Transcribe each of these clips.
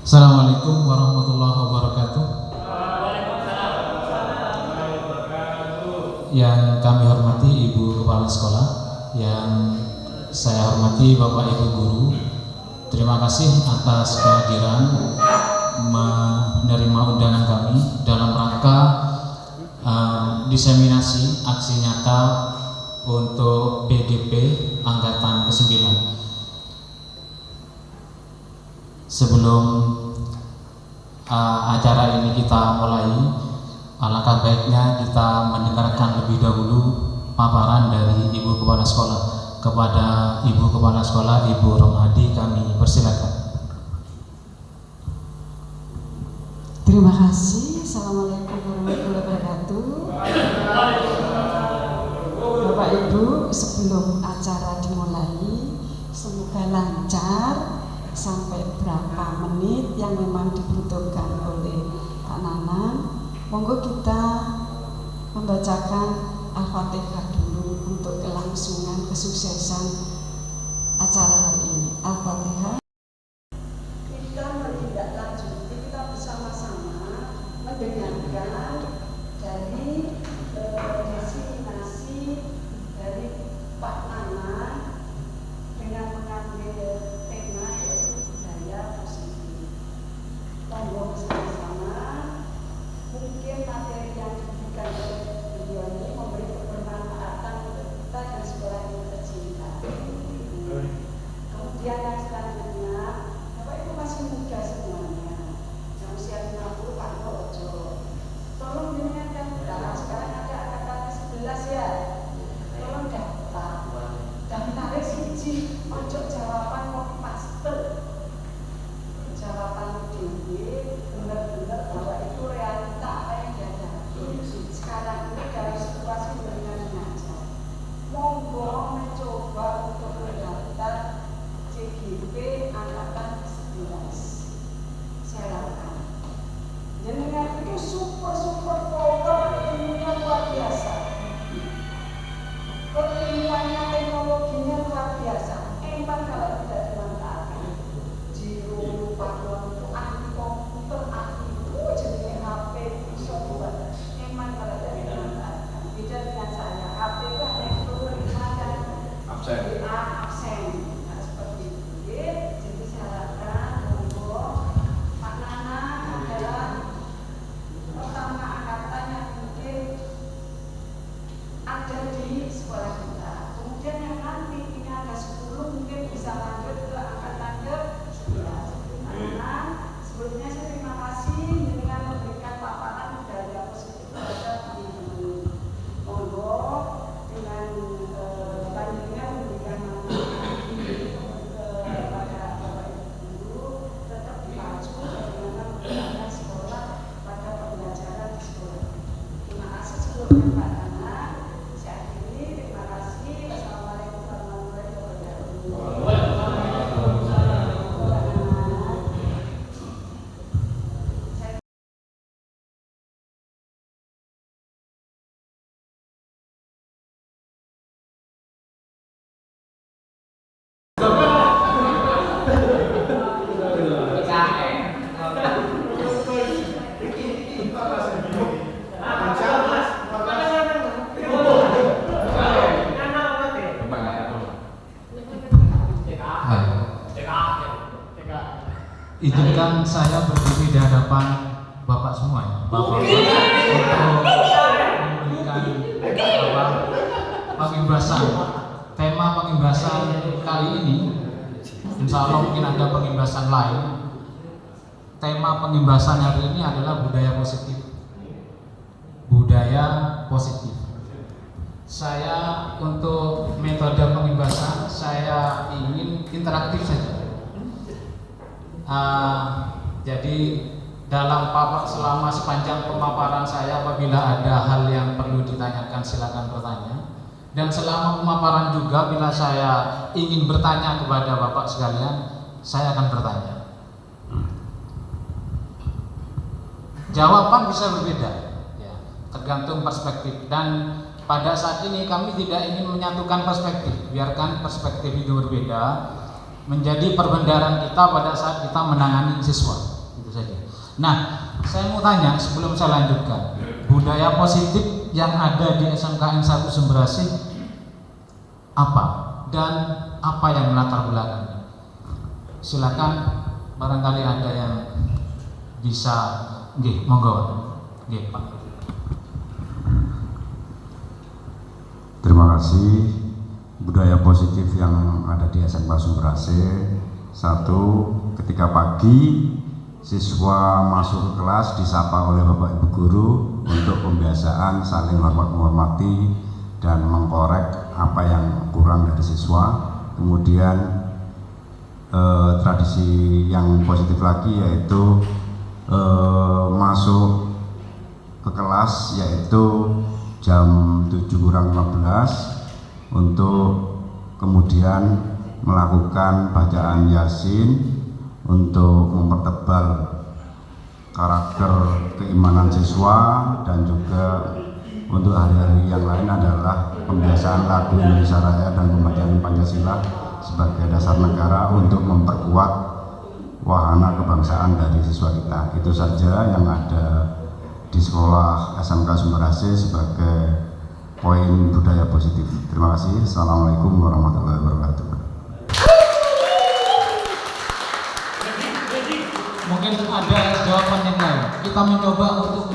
Assalamualaikum warahmatullahi wabarakatuh. Yang kami hormati Ibu Kepala Sekolah, yang saya hormati Bapak Ibu Guru, terima kasih atas kehadiran menerima undangan kami dalam rangka diseminasi aksi nyata untuk BGP Angkatan ke-9. Sebelum acara ini kita mulai, alangkah baiknya kita mendengarkan lebih dahulu paparan dari Ibu Kepala Sekolah. Kepada Ibu Kepala Sekolah, Ibu Romadi, kami persilakan. Terima kasih. Assalamualaikum warahmatullahi wabarakatuh. Bapak Ibu, sebelum acara dimulai, semoga lancar sampai berapa menit yang memang dibutuhkan oleh Pak Nanan. Monggo kita membacakan Al-Fatihah dulu untuk kelangsungan kesuksesan acara hari ini. Al-Fatihah. Kita menindaklanjuti, kita bersama-sama mendengarkan dari diseminasi dari Pak Nanan dengan mengambil tema yaitu budaya positif. Monggo bersama-sama, mungkin materi yang diberikan oleh beliau ini memberi kebermanfaatan untuk kita dan sekolah yang tercinta. Kemudian yang selanjutnya, Bapak Ibu masih muda semuanya, yang usia 50 Pak Ojo, tolong diingatkan daftar. Sekarang ada angkatan 11 ya, tolong daftar siji, ojo jawaban kok paste, jawaban tinggi, benar-benar bahwa itu realita apa yang dihadapi sekarang ini dalam situasi dengan mengajar. Monggo mencoba untuk mendaftar CGP Angkatan 11. Silakan. Jenengan itu super power, ilmunya luar biasa. Keilmuannya, teknologinya luar biasa. Emang kalau tidak dimanfaatkan, Jiro, Pakuan itu ahli komputer, ahli jenis HP bisa buat. Emang kalau tidak dimanfaatkan, beda dengan saya. HP itu hanya keluar dan absen. Nah, seperti itu. Jadi saya harapkan monggo Pak Nana adalah pertama angkatan yang mungkin ada di sekolah kita. Kemudian yang nanti ini ada 10 mungkin bisa lanjut ke angkatan ke-11. Karena sebelumnya saya terima kasih dengan memberikan paparan budaya positif kepada teman-teman. Monggo dengan panjenengan memberikan manfaat kepada Bapak Ibu Guru, tetap dipacu bagaimana menggunakan sekolah pada pembelajaran di sekolah. Terima kasih sebelumnya Pak Nana. Saya akhiri, terima kasih. Wassalamualaikum warahmatullahi wabarakatuh. Izinkan saya berdiri di hadapan Bapak semua ya, Bapak untuk memberikan pengimbasan. Tema pengimbasan kali ini, insya Allah mungkin ada pengimbasan lain. Tema pengimbasan hari ini adalah budaya positif. Budaya positif. Saya untuk metode pengimbasan saya ingin interaktif saja. Jadi dalam selama sepanjang pemaparan saya, apabila ada hal yang perlu ditanyakan silakan bertanya. Dan selama pemaparan juga, bila saya ingin bertanya kepada Bapak sekalian, saya akan bertanya. Jawaban bisa berbeda, ya, tergantung perspektif. Dan pada saat ini kami tidak ingin menyatukan perspektif, biarkan perspektif itu berbeda menjadi perbendaharaan kita pada saat kita menangani siswa. itu saja. Nah, saya mau tanya sebelum saya lanjutkan, budaya positif yang ada di SMKN 1 Sumberasih apa dan apa yang melatar belakangnya? Silakan, barangkali ada yang bisa. Nggih, monggo. Nggih, Pak. Terima kasih. Budaya positif yang ada di SMK Sumberasih, satu, ketika pagi siswa masuk ke kelas disapa oleh Bapak Ibu guru untuk pembiasaan saling menghormati dan mengkorek apa yang kurang dari siswa. Kemudian tradisi yang positif lagi yaitu masuk ke kelas yaitu jam 7:15 untuk kemudian melakukan bacaan Yasin untuk mempertebal karakter keimanan siswa, dan juga untuk hari-hari yang lain adalah pembiasaan lagu Indonesia Raya dan pembacaan Pancasila sebagai dasar negara untuk memperkuat wahana kebangsaan dari siswa kita. Itu saja yang ada di sekolah SMK Sumberasih sebagai poin budaya positif. Terima kasih. Assalamualaikum warahmatullahi wabarakatuh. Mungkin ada jawaban yang lain. Kita mencoba untuk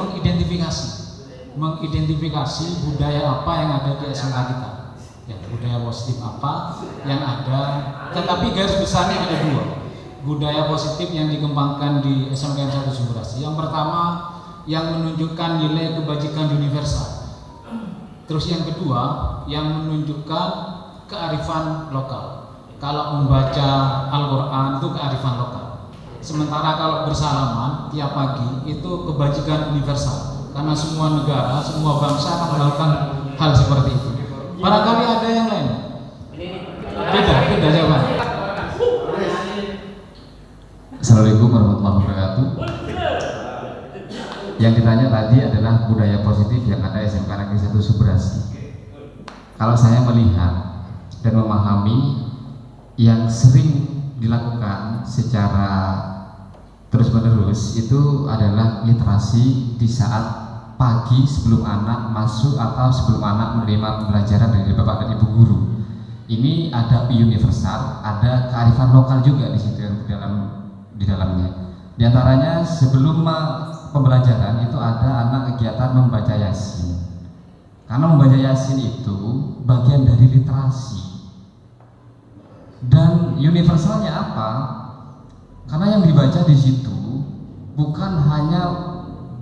mengidentifikasi budaya apa yang ada di SMK kita. Ya, budaya positif apa yang ada. Tetapi garis besarnya ada dua. Budaya positif yang dikembangkan di SMK 1 Sumberasih. Yang pertama, yang menunjukkan nilai kebajikan universal. Terus yang kedua, yang menunjukkan kearifan lokal. Kalau membaca Al-Quran itu kearifan lokal. Sementara kalau bersalaman tiap pagi itu kebajikan universal. Karena semua negara, semua bangsa akan melakukan hal seperti itu. Barangkali ada yang lain. Beda jawaban. Assalamualaikum warahmatullahi wabarakatuh. Yang ditanya tadi adalah budaya positif yang ada SMK Negeri 1 Sumberasih. Kalau saya melihat dan memahami yang sering dilakukan secara terus-menerus itu adalah literasi di saat pagi sebelum anak masuk atau sebelum anak menerima pembelajaran dari Bapak dan Ibu guru. Ini ada universal, ada kearifan lokal juga di situ yang di dalamnya. Di antaranya sebelum pembelajaran itu ada anak kegiatan membaca Yasin. Karena membaca Yasin itu bagian dari literasi. Dan universalnya apa? Karena yang dibaca di situ bukan hanya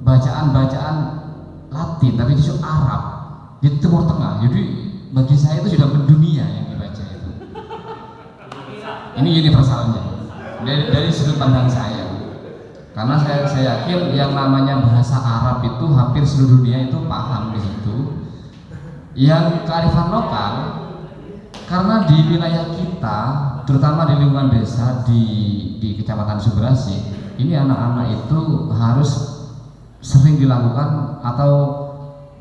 bacaan-bacaan Latin, tapi itu Arab, di Timur Tengah. Jadi bagi saya itu sudah mendunia yang dibaca itu. Ini universalnya dari sudut pandang saya. Karena saya yakin yang namanya bahasa Arab itu hampir seluruh dunia itu paham di situ. Yang kearifan lokal, karena di wilayah kita, terutama di lingkungan desa di Kecamatan Sumberasih, ini anak-anak itu harus sering dilakukan atau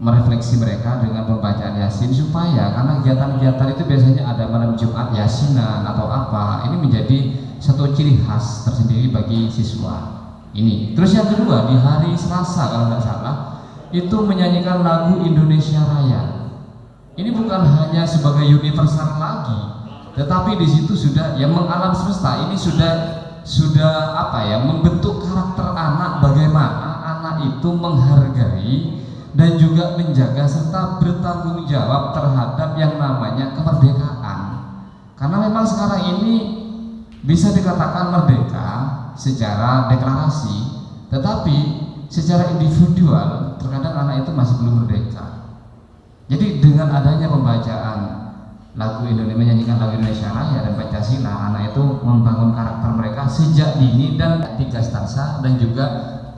merefleksi mereka dengan pembacaan Yasin, supaya karena kegiatan-kegiatan itu biasanya ada malam Jumat Yasinan atau apa, ini menjadi satu ciri khas tersendiri bagi siswa. Ini. Terus yang kedua, di hari Selasa kalau tidak salah itu menyanyikan lagu Indonesia Raya. Ini bukan hanya sebagai universal lagi, tetapi di situ sudah yang mengalam semesta ini sudah apa ya, membentuk karakter anak, bagaimana anak itu menghargai dan juga menjaga serta bertanggung jawab terhadap yang namanya kemerdekaan. Karena memang sekarang ini bisa dikatakan merdeka secara deklarasi, tetapi secara individual terkadang anak itu masih belum merdeka. Jadi dengan adanya pembacaan lagu Indonesia, menyanyikan lagu Indonesia Raya dan Pancasila, anak itu membangun karakter mereka sejak dini dan 3 stansa dan juga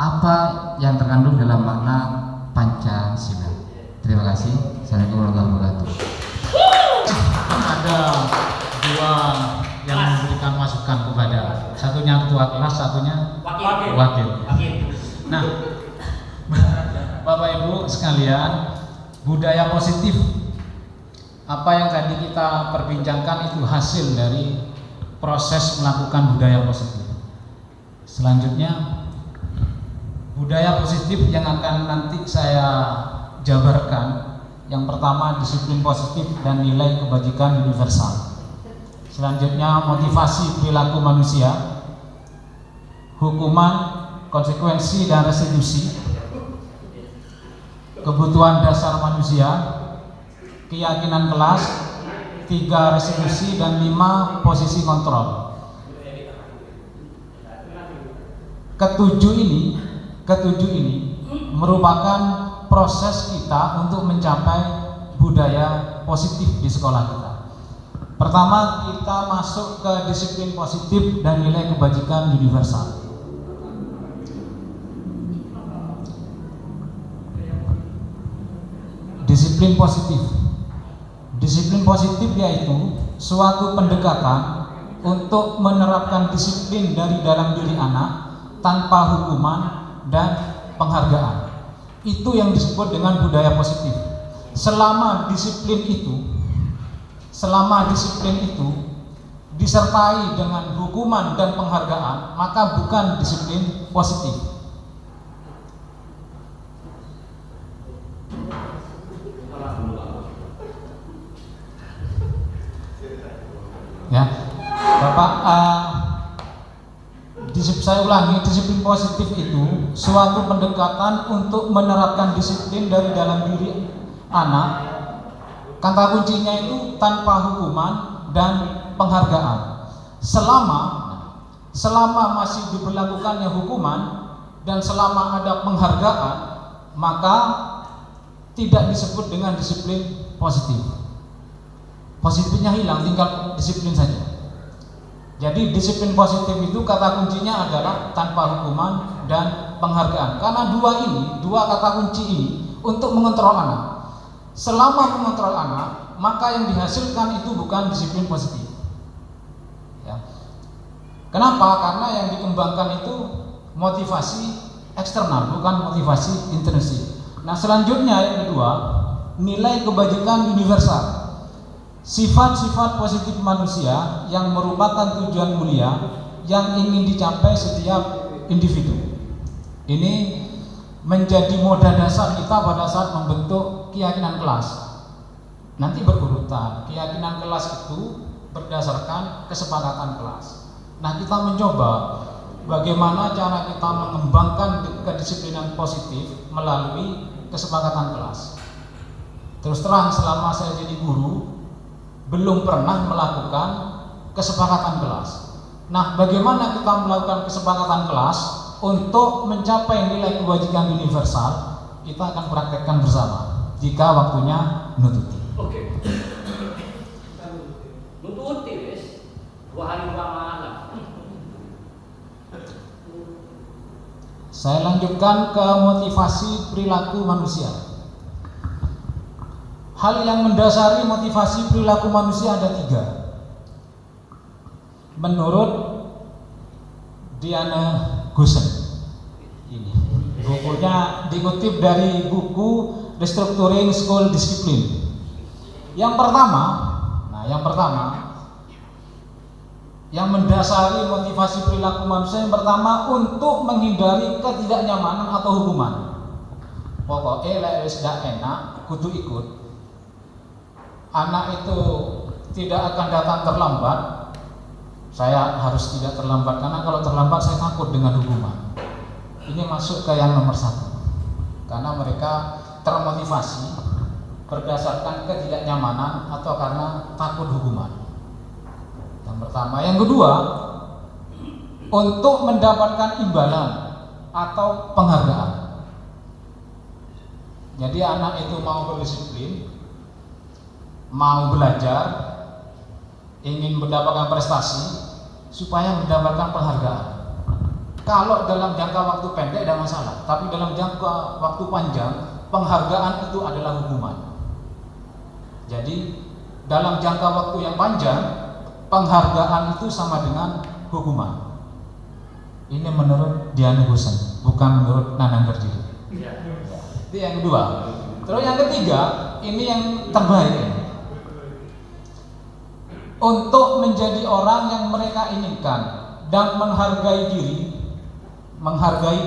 apa yang terkandung dalam makna Pancasila. Terima kasih. Assalamualaikum warahmatullahi wabarakatuh. Ada dua yang memberikan masukan kepada, satunya ketua kelas, satunya wakil. Nah, Bapak Ibu sekalian, budaya positif apa yang tadi kita perbincangkan itu hasil dari proses melakukan budaya positif. Selanjutnya budaya positif yang akan nanti saya jabarkan. Yang pertama disiplin positif dan nilai kebajikan universal. Selanjutnya motivasi perilaku manusia, hukuman, konsekuensi dan restitusi, kebutuhan dasar manusia, keyakinan kelas, 3 restitusi dan 5 posisi kontrol. Ketujuh ini merupakan proses kita untuk mencapai budaya positif di sekolah kita. Pertama, kita masuk ke disiplin positif dan nilai kebajikan universal. Disiplin positif. Disiplin positif yaitu suatu pendekatan untuk menerapkan disiplin dari dalam diri anak tanpa hukuman dan penghargaan. Itu yang disebut dengan budaya positif. Selama disiplin itu disertai dengan hukuman dan penghargaan, maka bukan disiplin positif. Ya, Bapak, saya ulangi, disiplin positif itu suatu pendekatan untuk menerapkan disiplin dari dalam diri anak. Kata kuncinya itu tanpa hukuman dan penghargaan. Selama masih diberlakukannya hukuman dan selama ada penghargaan, maka tidak disebut dengan disiplin positif. Positifnya hilang, tinggal disiplin saja. Jadi disiplin positif itu kata kuncinya adalah tanpa hukuman dan penghargaan. Karena dua kata kunci ini untuk mengontrol anak. Selama mengontrol anak, maka yang dihasilkan itu bukan disiplin positif. Ya. Kenapa? Karena yang dikembangkan itu motivasi eksternal, bukan motivasi intrinsik. Nah, selanjutnya yang kedua, nilai kebajikan universal. Sifat-sifat positif manusia yang merupakan tujuan mulia yang ingin dicapai setiap individu. Ini menjadi modal dasar kita pada saat membentuk keyakinan kelas. Nanti berurutan, keyakinan kelas itu berdasarkan kesepakatan kelas. Nah, kita mencoba bagaimana cara kita mengembangkan kedisiplinan positif melalui kesepakatan kelas. Terus terang, selama saya jadi guru belum pernah melakukan kesepakatan kelas. Nah, bagaimana kita melakukan kesepakatan kelas untuk mencapai nilai kebajikan universal? Kita akan praktekkan bersama jika waktunya menututi. Oke. Nututi wis 2 hari 2 malam. Saya lanjutkan ke motivasi perilaku manusia. Hal yang mendasari motivasi perilaku manusia ada 3. Menurut Diana Goosen, ini bukunya dikutip dari buku Restructuring School Discipline. Yang pertama yang mendasari motivasi perilaku manusia, yang pertama untuk menghindari ketidaknyamanan atau hukuman. Pokoknya lek wis gak enak kudu ikut. Anak itu tidak akan datang terlambat, saya harus tidak terlambat, karena kalau terlambat saya takut dengan hukuman. Ini masuk ke yang nomor 1, karena mereka termotivasi berdasarkan ketidaknyamanan atau karena takut hukuman. Yang pertama. Yang kedua, untuk mendapatkan imbalan atau penghargaan. Jadi anak itu mau berdisiplin, mau belajar, ingin mendapatkan prestasi supaya mendapatkan penghargaan. Kalau dalam jangka waktu pendek tidak masalah, tapi dalam jangka waktu panjang penghargaan itu adalah hukuman. Jadi dalam jangka waktu yang panjang penghargaan itu sama dengan hukuman. Ini menurut Diana Goosen, bukan menurut Nanang Gerjili. Itu yang kedua. Terus yang ketiga, ini yang terbaik. Untuk menjadi orang yang mereka inginkan dan menghargai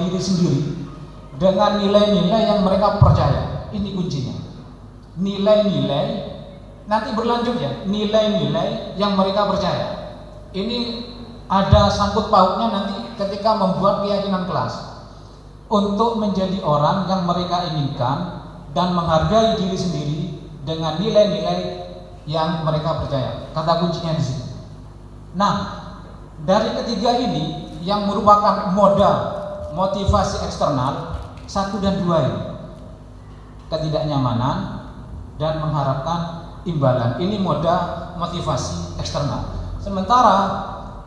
diri sendiri, dengan nilai-nilai yang mereka percaya. Ini kuncinya. Nilai-nilai, nanti berlanjut ya, nilai-nilai yang mereka percaya. Ini ada sangkut pautnya nanti ketika membuat keyakinan kelas. Untuk menjadi orang yang mereka inginkan dan menghargai diri sendiri dengan nilai-nilai yang mereka percaya. Kata kuncinya di situ. Nah, dari ketiga ini yang merupakan modal motivasi eksternal 1 dan 2 ini, ketidaknyamanan dan mengharapkan imbalan. Ini modal motivasi eksternal. Sementara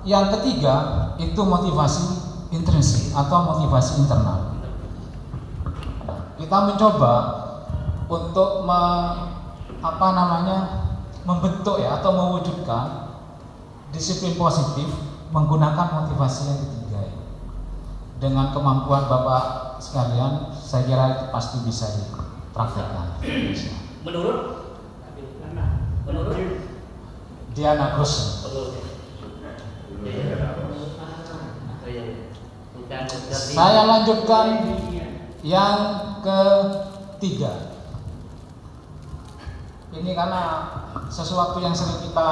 yang ketiga itu motivasi intrinsik atau motivasi internal. Kita mencoba untuk membentuk ya atau mewujudkan disiplin positif menggunakan motivasi yang ketiga ini. Dengan kemampuan Bapak sekalian, saya kira itu pasti bisa dipraktekkan. Menurut Diana Cruz. Saya lanjutkan yang ketiga. Ini karena sesuatu yang sering kita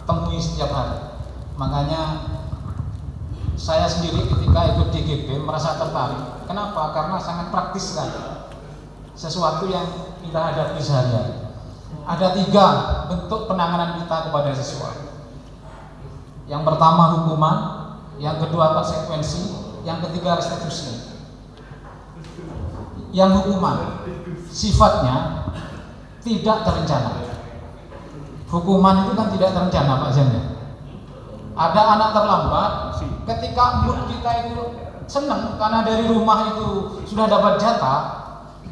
temui setiap hari. Makanya saya sendiri ketika ikut DGB merasa tertarik. Kenapa? Karena sangat praktis sekali. Sesuatu yang kita hadapi sehari-hari. Ada 3 bentuk penanganan kita kepada siswa. Yang pertama hukuman, yang kedua konsekuensi, yang ketiga restitusi. Yang hukuman sifatnya tidak terencana. Hukuman itu kan tidak terencana, Pak Zenda. Ada anak terlambat, ketika mood kita itu senang karena dari rumah itu sudah dapat jatah,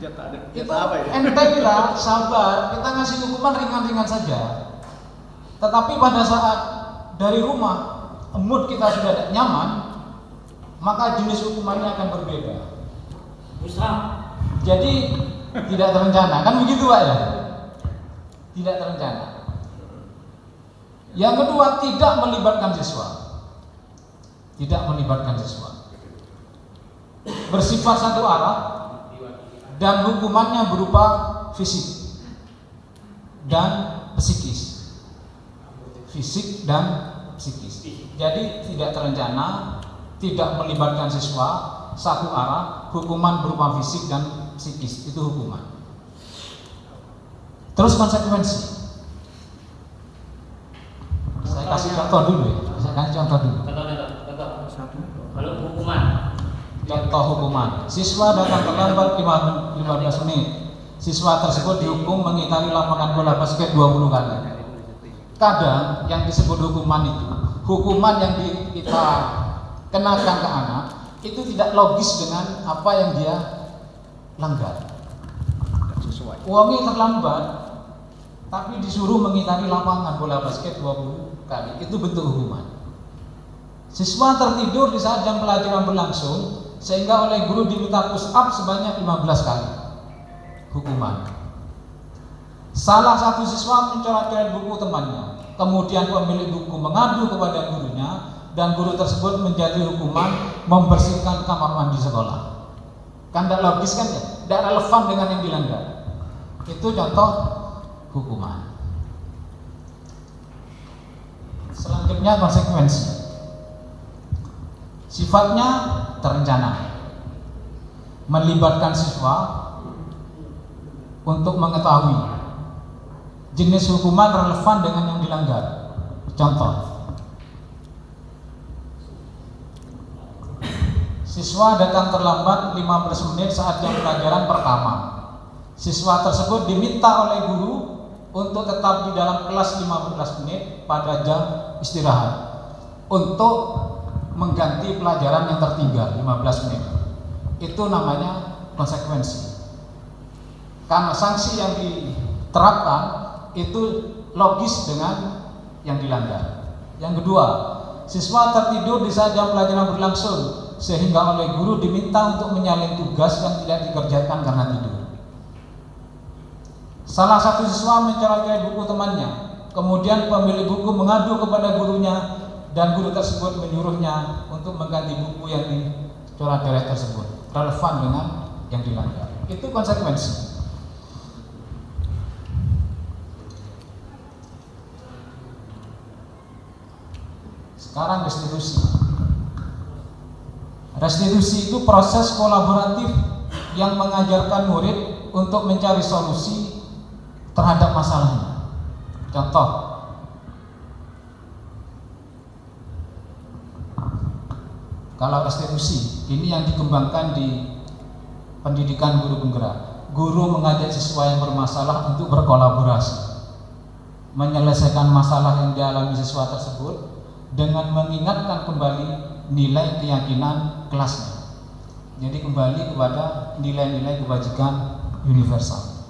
itu enteng kita, sabar, kita ngasih hukuman ringan-ringan saja. Tetapi pada saat dari rumah mood kita sudah nyaman, maka jenis hukumannya akan berbeda. Jadi tidak terencana, kan begitu Pak ya? Tidak terencana. Yang kedua, tidak melibatkan siswa. Tidak melibatkan siswa. Bersifat satu arah dan hukumannya berupa fisik dan psikis. Fisik dan psikis. Jadi tidak terencana, tidak melibatkan siswa, satu arah, hukuman berupa fisik dan psikis, itu hukuman. Terus konsekuensi. Saya kasih contoh dulu ya. Kalau hukuman. Contoh hukuman. Siswa datang terlambat 15 menit. Siswa tersebut dihukum mengitari lapangan bola basket 20 kali. Kadang yang disebut hukuman itu, hukuman yang kita kenakan ke anak itu tidak logis dengan apa yang dia langgar. Uangnya terlambat, tapi disuruh mengitari lapangan bola basket 20 kali. Itu bentuk hukuman. Siswa tertidur di saat jam pelajaran berlangsung, sehingga oleh guru diminta push up sebanyak 15 kali. Hukuman. Salah satu siswa mencoret-coret buku temannya, kemudian pemilik buku mengadu kepada gurunya, dan guru tersebut menjadi hukuman membersihkan kamar mandi sekolah. Kan tidak logis kan ya? Tidak relevan dengan yang dilanggar. Itu contoh hukuman. Selanjutnya konsekuensi. Sifatnya terencana, melibatkan siswa untuk mengetahui jenis hukuman relevan dengan yang dilanggar. Contoh, siswa datang terlambat 15 menit saat jam pelajaran pertama. Siswa tersebut diminta oleh guru untuk tetap di dalam kelas 15 menit pada jam istirahat untuk mengganti pelajaran yang tertinggal 15 menit. Itu namanya konsekuensi. Karena sanksi yang diterapkan itu logis dengan yang dilanggar. Yang kedua, siswa tertidur di saat jam pelajaran berlangsung sehingga oleh guru diminta untuk menyalin tugas yang tidak dikerjakan karena tidur. Salah satu siswa mencoret-coret buku temannya, kemudian pemilik buku mengadu kepada gurunya dan guru tersebut menyuruhnya untuk mengganti buku yang dicoret-coret tersebut. Relevan dengan yang dilanggar. Itu konsekuensi. Sekarang restitusi. Restitusi itu proses kolaboratif yang mengajarkan murid untuk mencari solusi terhadap masalahnya. Contoh, kalau restitusi ini yang dikembangkan di pendidikan guru penggerak, guru mengajak siswa yang bermasalah untuk berkolaborasi, menyelesaikan masalah yang dialami siswa tersebut dengan mengingatkan kembali nilai keyakinan kelasnya. Jadi kembali kepada nilai-nilai kebajikan universal.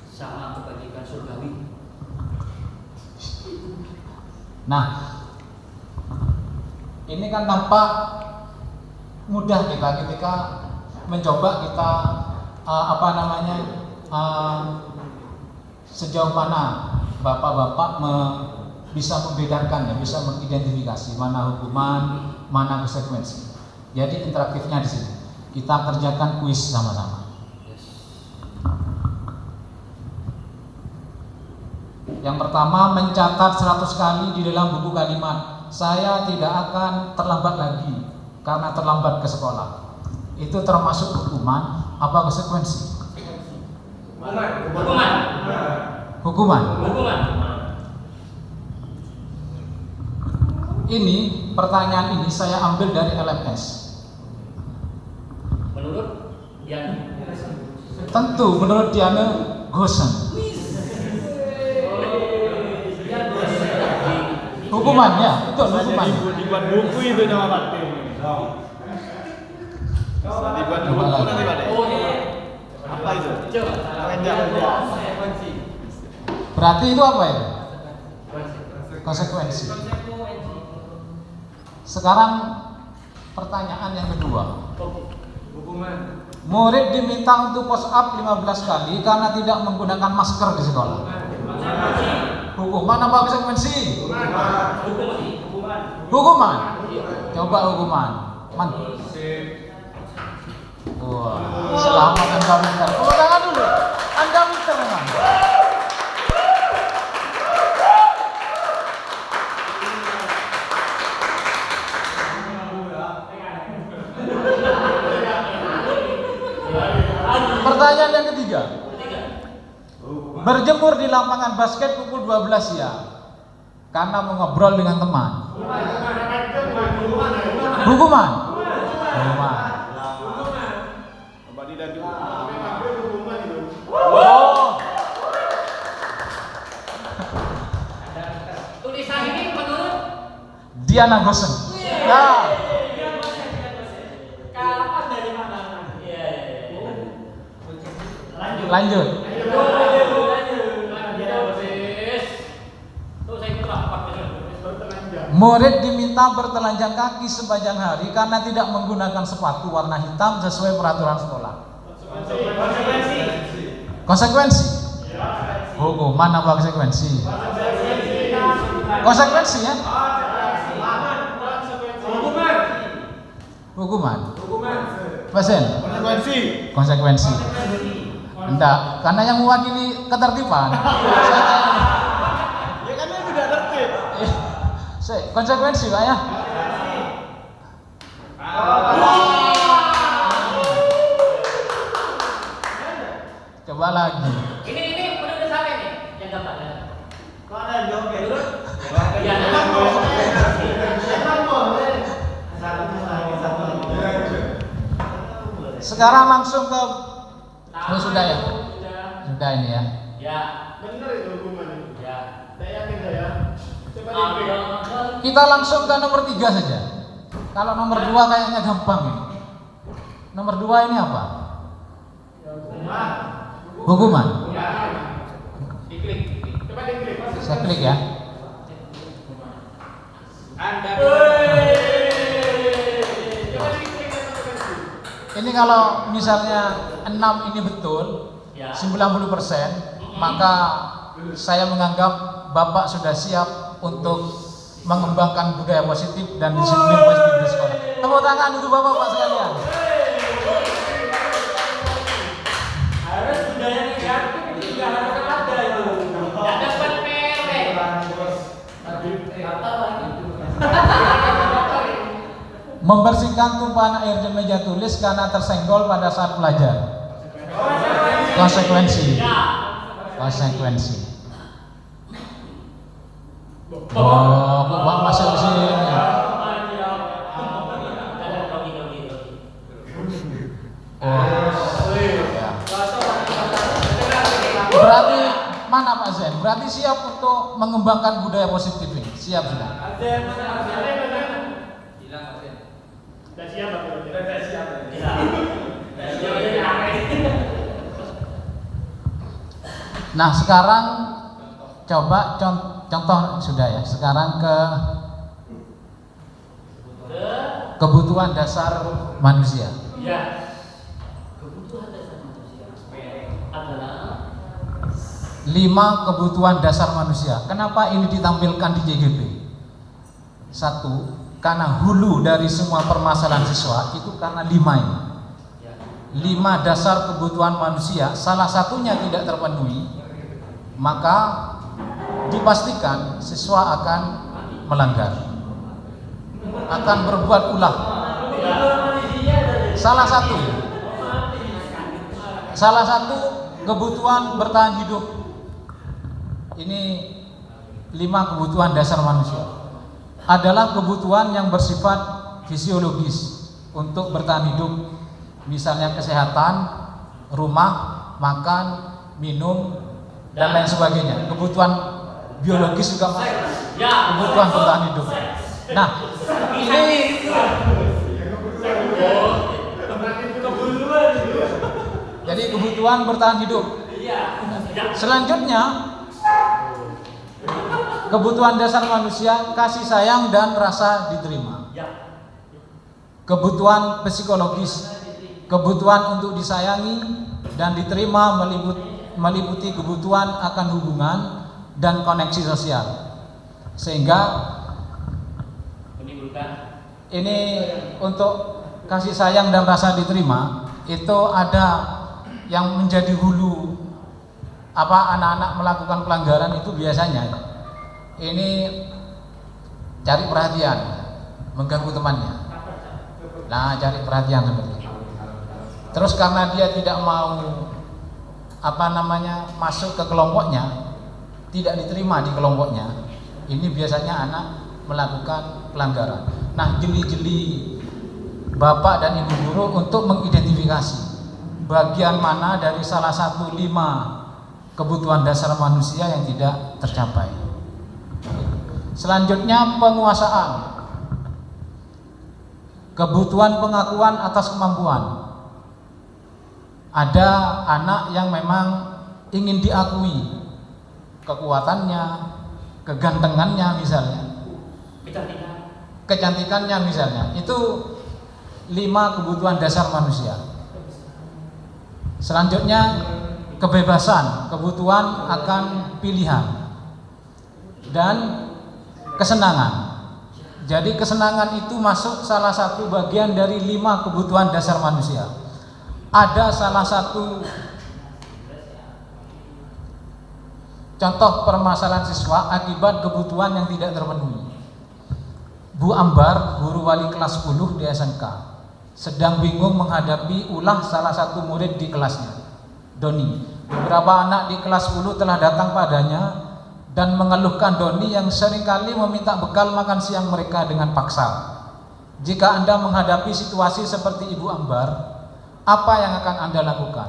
Sama kebajikan surgawi. Nah, ini kan tampak mudah kita ketika mencoba kita sejauh mana bapak-bapak bisa membedakan ya, bisa mengidentifikasi mana hukuman, mana konsekuensi. Jadi interaktifnya di sini. Kita kerjakan kuis sama-sama. Yang pertama, mencatat 100 kali di dalam buku kalimat, saya tidak akan terlambat lagi karena terlambat ke sekolah. Itu termasuk hukuman apa konsekuensi? Hukuman. Ini pertanyaan ini saya ambil dari LMS. Menurut Diana? Tentu menurut Diana Gosen. Hukuman ya, betul hukuman. Dibuat buku itu nama Pak. Dibuat buku nanti Pak. Oh iya. Apa itu? Coba. Berarti itu apa ya? Konsekuensi. Sekarang pertanyaan yang kedua. Hukuman. Murid diminta untuk push up 15 kali karena tidak menggunakan masker di sekolah. Hukuman apa konsekuensi? Hukuman. Coba hukuman. Wah, selamat Anda pintar. Tepuk tangan dulu. Anda pintar memang. Pertanyaan yang ketiga. Berjemur di lapangan basket pukul 12 siang karena mengobrol dengan teman. Hukuman. Hukuman. Oh. Tulisan ini menurut Diana Gosen. Nah, kapan dari mana? Iya. lanjut. Murid diminta bertelanjang kaki sepanjang hari karena tidak menggunakan sepatu warna hitam sesuai peraturan sekolah. Konsekuensi. Hukuman apa konsekuensi? Konsekuensi ya? Hukuman. Pasen. Konsekuensi. Enggak, karena yang mewakili ketertiban. Ya kan itu tidak tertib. Konsekuensi Pak ya. Coba lagi. Ini menurut saya nih yang dapat ya. Kok ada yang jawab ya? Ya. Sekarang langsung ke sudah ya? Sudah ini ya. Ya. Benar itu hukumannya. Ya. Saya yakin saya. Coba Kita langsung ke nomor 3 saja. Kalau nomor 2 kayaknya gampang ini. Nomor 2 ini apa? Hukuman. Diklik. coba diklik. Saya klik ya. Anda. Ini kalau misalnya 6 ini betul, Ya. 90%, maka saya menganggap Bapak sudah siap untuk mengembangkan budaya positif dan disiplin positif di sekolah. Tepuk tangan untuk Bapak sekalian. Membersihkan tumpahan air di meja tulis karena tersenggol pada saat belajar. Konsekuensi. Oh, Bapak masuk ke sini. Oh, ya. Berarti mana Pak Zen? Berarti siap untuk mengembangkan budaya positif ini? Siap sudah? Sudah siap, Pak? Sudah siap. Nah sekarang coba contoh sudah ya. Sekarang ke kebutuhan dasar manusia. Ya. Kebutuhan dasar manusia adalah 5 kebutuhan dasar manusia. Kenapa ini ditampilkan di JGB? 1. Karena hulu dari semua permasalahan siswa itu karena 5 ini. 5 dasar kebutuhan manusia, salah satunya tidak terpenuhi, maka dipastikan siswa akan melanggar, akan berbuat ulah. Salah satu kebutuhan bertahan hidup. Ini 5 kebutuhan dasar manusia adalah kebutuhan yang bersifat fisiologis untuk bertahan hidup, misalnya kesehatan, rumah, makan, minum, dan lain sebagainya. Kebutuhan biologis juga masuk, kebutuhan bertahan hidup. Nah, ini jadi kebutuhan bertahan hidup. Selanjutnya, kebutuhan dasar manusia kasih sayang dan rasa diterima. Kebutuhan psikologis, kebutuhan untuk disayangi dan diterima meliputi kebutuhan akan hubungan dan koneksi sosial. Sehingga ini untuk kasih sayang dan rasa diterima itu ada yang menjadi hulu anak-anak melakukan pelanggaran itu biasanya ini cari perhatian, mengganggu temannya. Nah, cari perhatian seperti itu. Terus karena dia tidak mau masuk ke kelompoknya, tidak diterima di kelompoknya, ini biasanya anak melakukan pelanggaran. Nah, jeli-jeli bapak dan ibu guru untuk mengidentifikasi bagian mana dari salah satu 5 kebutuhan dasar manusia yang tidak tercapai. Selanjutnya, penguasaan. Kebutuhan pengakuan atas kemampuan. Ada anak yang memang ingin diakui kekuatannya, kegantengannya misalnya, kecantikannya misalnya. Itu 5 kebutuhan dasar manusia. Selanjutnya, kebebasan, kebutuhan akan pilihan, dan kesenangan. Jadi kesenangan itu masuk salah satu bagian dari 5 kebutuhan dasar manusia. Ada salah satu contoh permasalahan siswa akibat kebutuhan yang tidak terpenuhi. Bu Ambar, guru wali kelas 10 di SMK, sedang bingung menghadapi ulah salah satu murid di kelasnya, Doni. Beberapa anak di kelas 10 telah datang padanya dan mengeluhkan Doni yang seringkali meminta bekal makan siang mereka dengan paksa. Jika Anda menghadapi situasi seperti Ibu Ambar, apa yang akan Anda lakukan?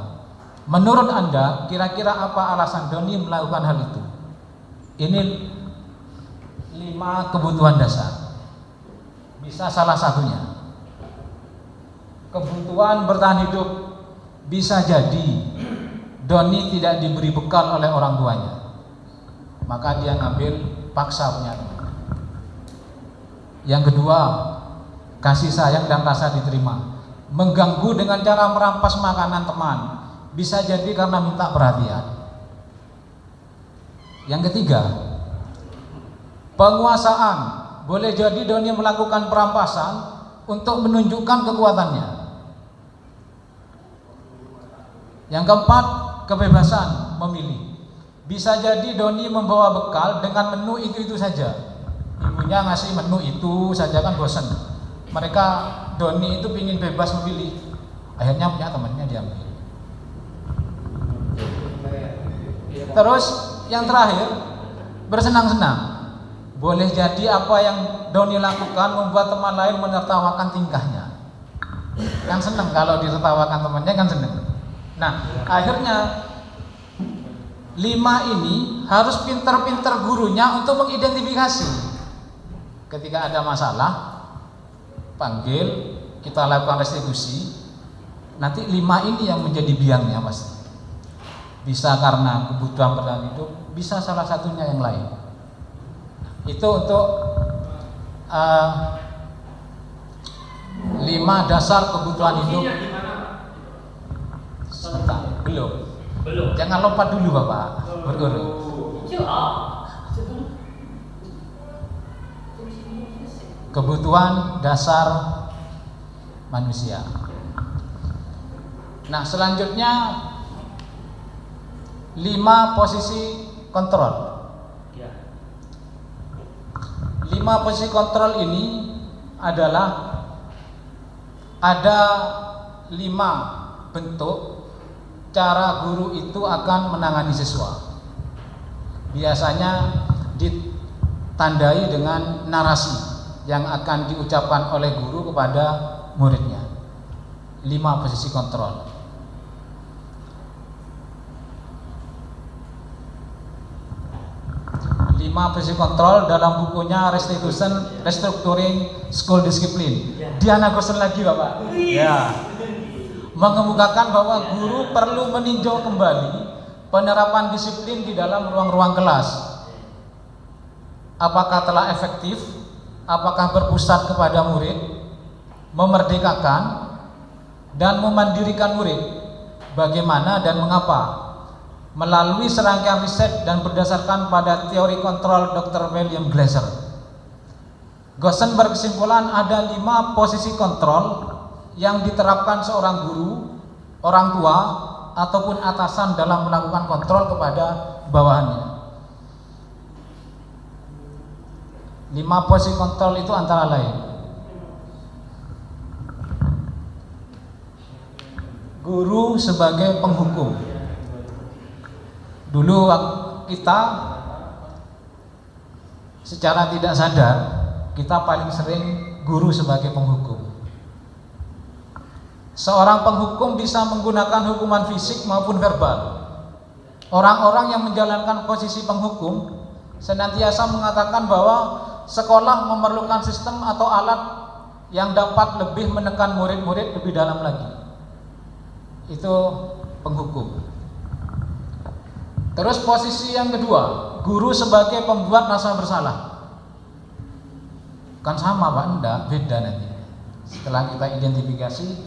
Menurut Anda, kira-kira apa alasan Doni melakukan hal itu? Ini 5 kebutuhan dasar. Bisa salah satunya. Kebutuhan bertahan hidup. Bisa jadi Doni tidak diberi bekal oleh orang tuanya, maka dia ngambil paksa punya teman. Yang kedua, kasih sayang dan rasa diterima. Mengganggu dengan cara merampas makanan teman, bisa jadi karena minta perhatian. Yang ketiga, penguasaan. Boleh jadi Doni melakukan perampasan untuk menunjukkan kekuatannya. Yang keempat, kebebasan memilih. Bisa jadi Doni membawa bekal dengan menu itu saja ibunya ngasih menu itu saja kan bosan. Mereka Doni itu pingin bebas memilih, akhirnya punya temannya diambil. Terus yang terakhir, bersenang-senang. Boleh jadi apa yang Doni lakukan membuat teman lain menertawakan tingkahnya. Kan seneng kalau ditertawakan temannya, kan seneng. Nah, akhirnya 5 ini harus pinter-pinter gurunya untuk mengidentifikasi. Ketika ada masalah, panggil, kita lakukan restitusi. Nanti 5 ini yang menjadi biangnya pasti. Bisa karena kebutuhan bertahan hidup, bisa salah satunya yang lain. Itu untuk 5 dasar kebutuhan hidup. Fungsinya gimana, Pak? Sebentar, belum. Belum. Jangan lompat dulu Bapak, berguru. Kebutuhan dasar manusia. Nah, selanjutnya 5 posisi kontrol. Ya. 5 posisi kontrol ini adalah ada 5 bentuk cara guru itu akan menangani siswa. Biasanya ditandai dengan narasi yang akan diucapkan oleh guru kepada muridnya. 5 posisi kontrol. Posisi kontrol dalam bukunya Restructuring School Discipline. Diana Gosen lagi Bapak. Ya. Mengemukakan bahwa guru perlu meninjau kembali penerapan disiplin di dalam ruang-ruang kelas. Apakah telah efektif? Apakah berpusat kepada murid, memerdekakan dan memandirikan murid? Bagaimana dan mengapa? Melalui serangkaian riset dan berdasarkan pada teori kontrol Dr. William Glasser. Gosen berkesimpulan ada 5 posisi kontrol yang diterapkan seorang guru, orang tua, ataupun atasan dalam melakukan kontrol kepada bawahannya. 5 posisi kontrol itu antara lain: guru sebagai penghukum. Dulu kita secara tidak sadar kita paling sering guru sebagai penghukum. Seorang penghukum bisa menggunakan hukuman fisik maupun verbal. Orang-orang yang menjalankan posisi penghukum senantiasa mengatakan bahwa sekolah memerlukan sistem atau alat yang dapat lebih menekan murid-murid lebih dalam lagi. Itu penghukum. Terus posisi yang kedua, guru sebagai pembuat rasa bersalah. Kan sama Pak, enggak, beda nanti. Setelah kita identifikasi,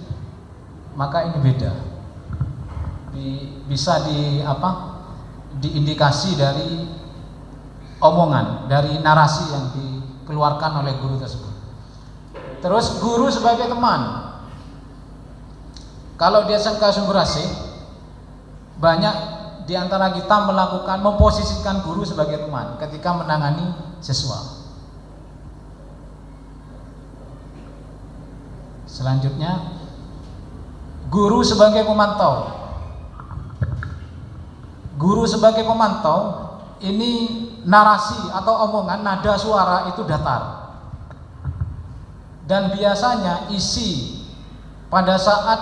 maka ini beda. Bisa diindikasi dari omongan, dari narasi yang dikeluarkan oleh guru tersebut. Terus guru sebagai teman. Kalau di SMK Sumber Asih, banyak di antara kita memposisikan guru sebagai teman ketika menangani siswa. Selanjutnya, guru sebagai pemantau. Guru sebagai pemantau, ini narasi atau omongan, nada suara itu datar. Dan biasanya isi pada saat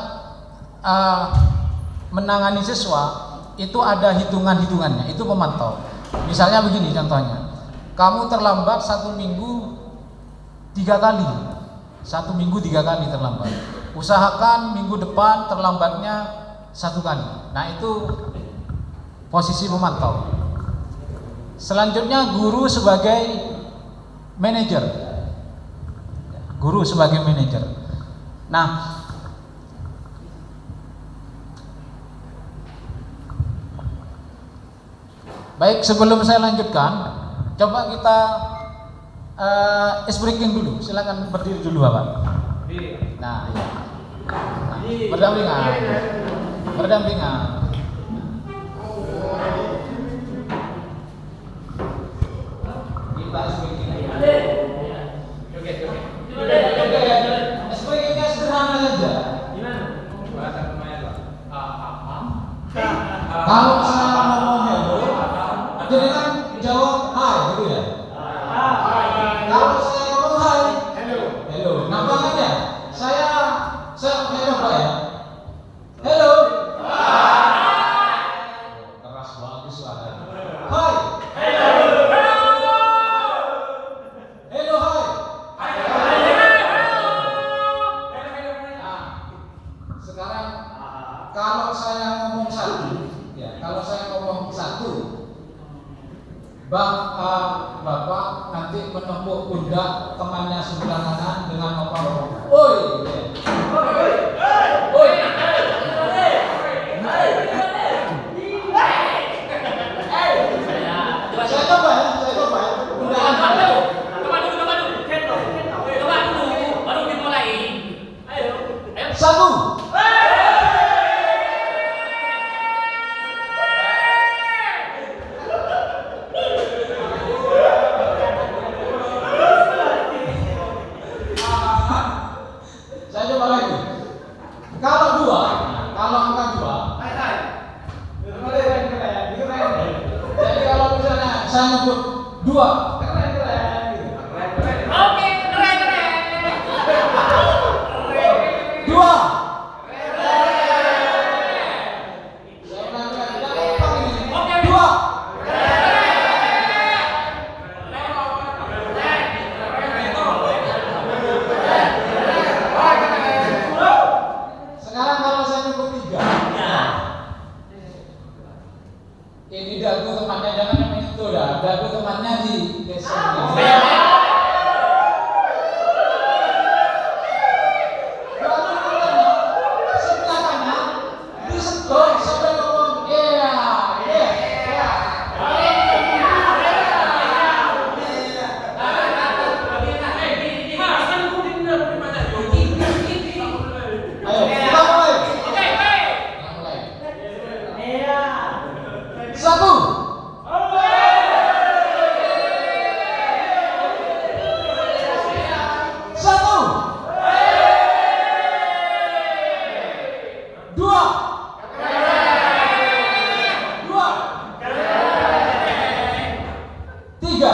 menangani siswa itu ada hitungan-hitungannya, itu pemantau. Misalnya begini contohnya, kamu terlambat 1 minggu 3 kali, 1 minggu 3 kali terlambat. Usahakan minggu depan terlambatnya 1 kali. Nah, itu posisi pemantau. Selanjutnya guru sebagai manajer. Guru sebagai manajer. Nah, baik, sebelum saya lanjutkan, coba kita ice breaking dulu. Silakan berdiri dulu Bapak. Nah, ya. Nah, berdampingan. Kita ice breaking. Bapak nanti menepuk pundak temannya sebelah kanan dengan ngomong, "Oi." Oi. Saya coba ya. Pundakan. Baru dimulai. Ayo. 1. Saya coba lagi. Kalau angka 2. Jadi kalau misalnya saya nyebut 2. Oke, keren. 2. Saya ulang lagi. Gampang ini. 2. Sekarang kalau saya nyebut 3. Ini dagu temannya, jangan yang itu ya. Dagu temannya di geser. Sebelah kanan disentuh sampai ngomong iya. Ayo, kita mulai. Kita mulai. 1. 2. 3.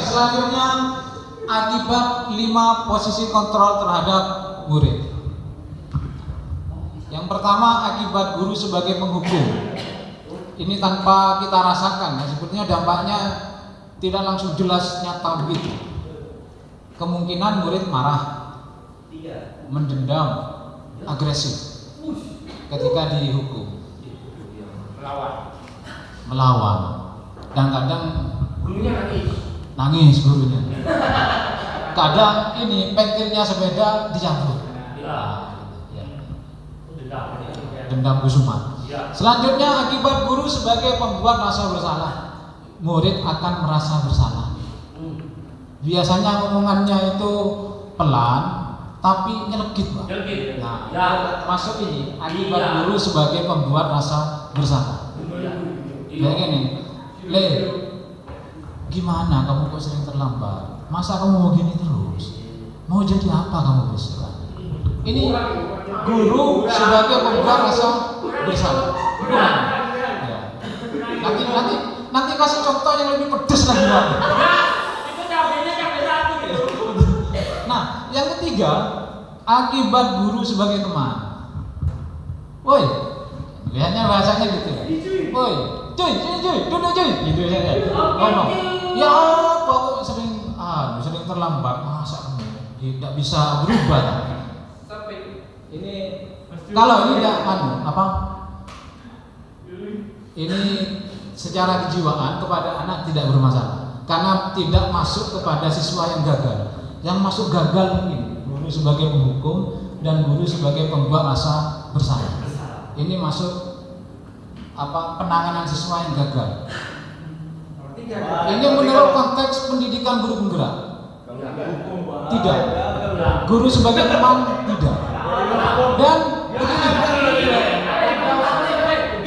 Selanjutnya akibat 5 posisi kontrol terhadap murid. Yang pertama akibat guru sebagai penghukum. Ini tanpa kita rasakan, ya, sebetulnya dampaknya tidak langsung jelas nyata begitu. Kemungkinan murid marah, mendendam, agresif ketika dihukum, melawan, dan kadang nangis gurunya. Kadang ini pentilnya sepeda dicabut. Dendam kusuman. Selanjutnya akibat guru sebagai pembuat rasa bersalah. Murid akan merasa bersalah. Biasanya omongannya itu pelan tapi nyelekit, Pak. Nah, masuk ini akibat guru sebagai pembuat rasa bersalah. Kayak gini, Le, gimana kamu kok sering terlambat? Masa kamu mau gini terus? Mau jadi apa kamu besok? Ini guru sebagai pembuat rasa bersalah. Ya. Nanti kasih contoh yang lebih pedas lagi, Pak. Itu cabenya cabai satu gitu. Nah, yang ketiga akibat guru sebagai teman. Woi, lihatnya bahasanya gitu. Woi, cuy, duduk cuy, gitu saja. Ngomong. Ya apa kok sering terlambat, masa kamu tidak bisa berubah? Ini kalau ini tidak apa? Ini secara kejiwaan kepada anak tidak bermasalah karena tidak masuk kepada siswa yang gagal. Yang masuk gagal ini guru sebagai penghukum dan guru sebagai pembuat rasa bersalah. Ini masuk apa? Penanganan siswa yang gagal. Ini menurut konteks pendidikan guru penggerak. Tidak. Guru sebagai teman tidak. Dan begini.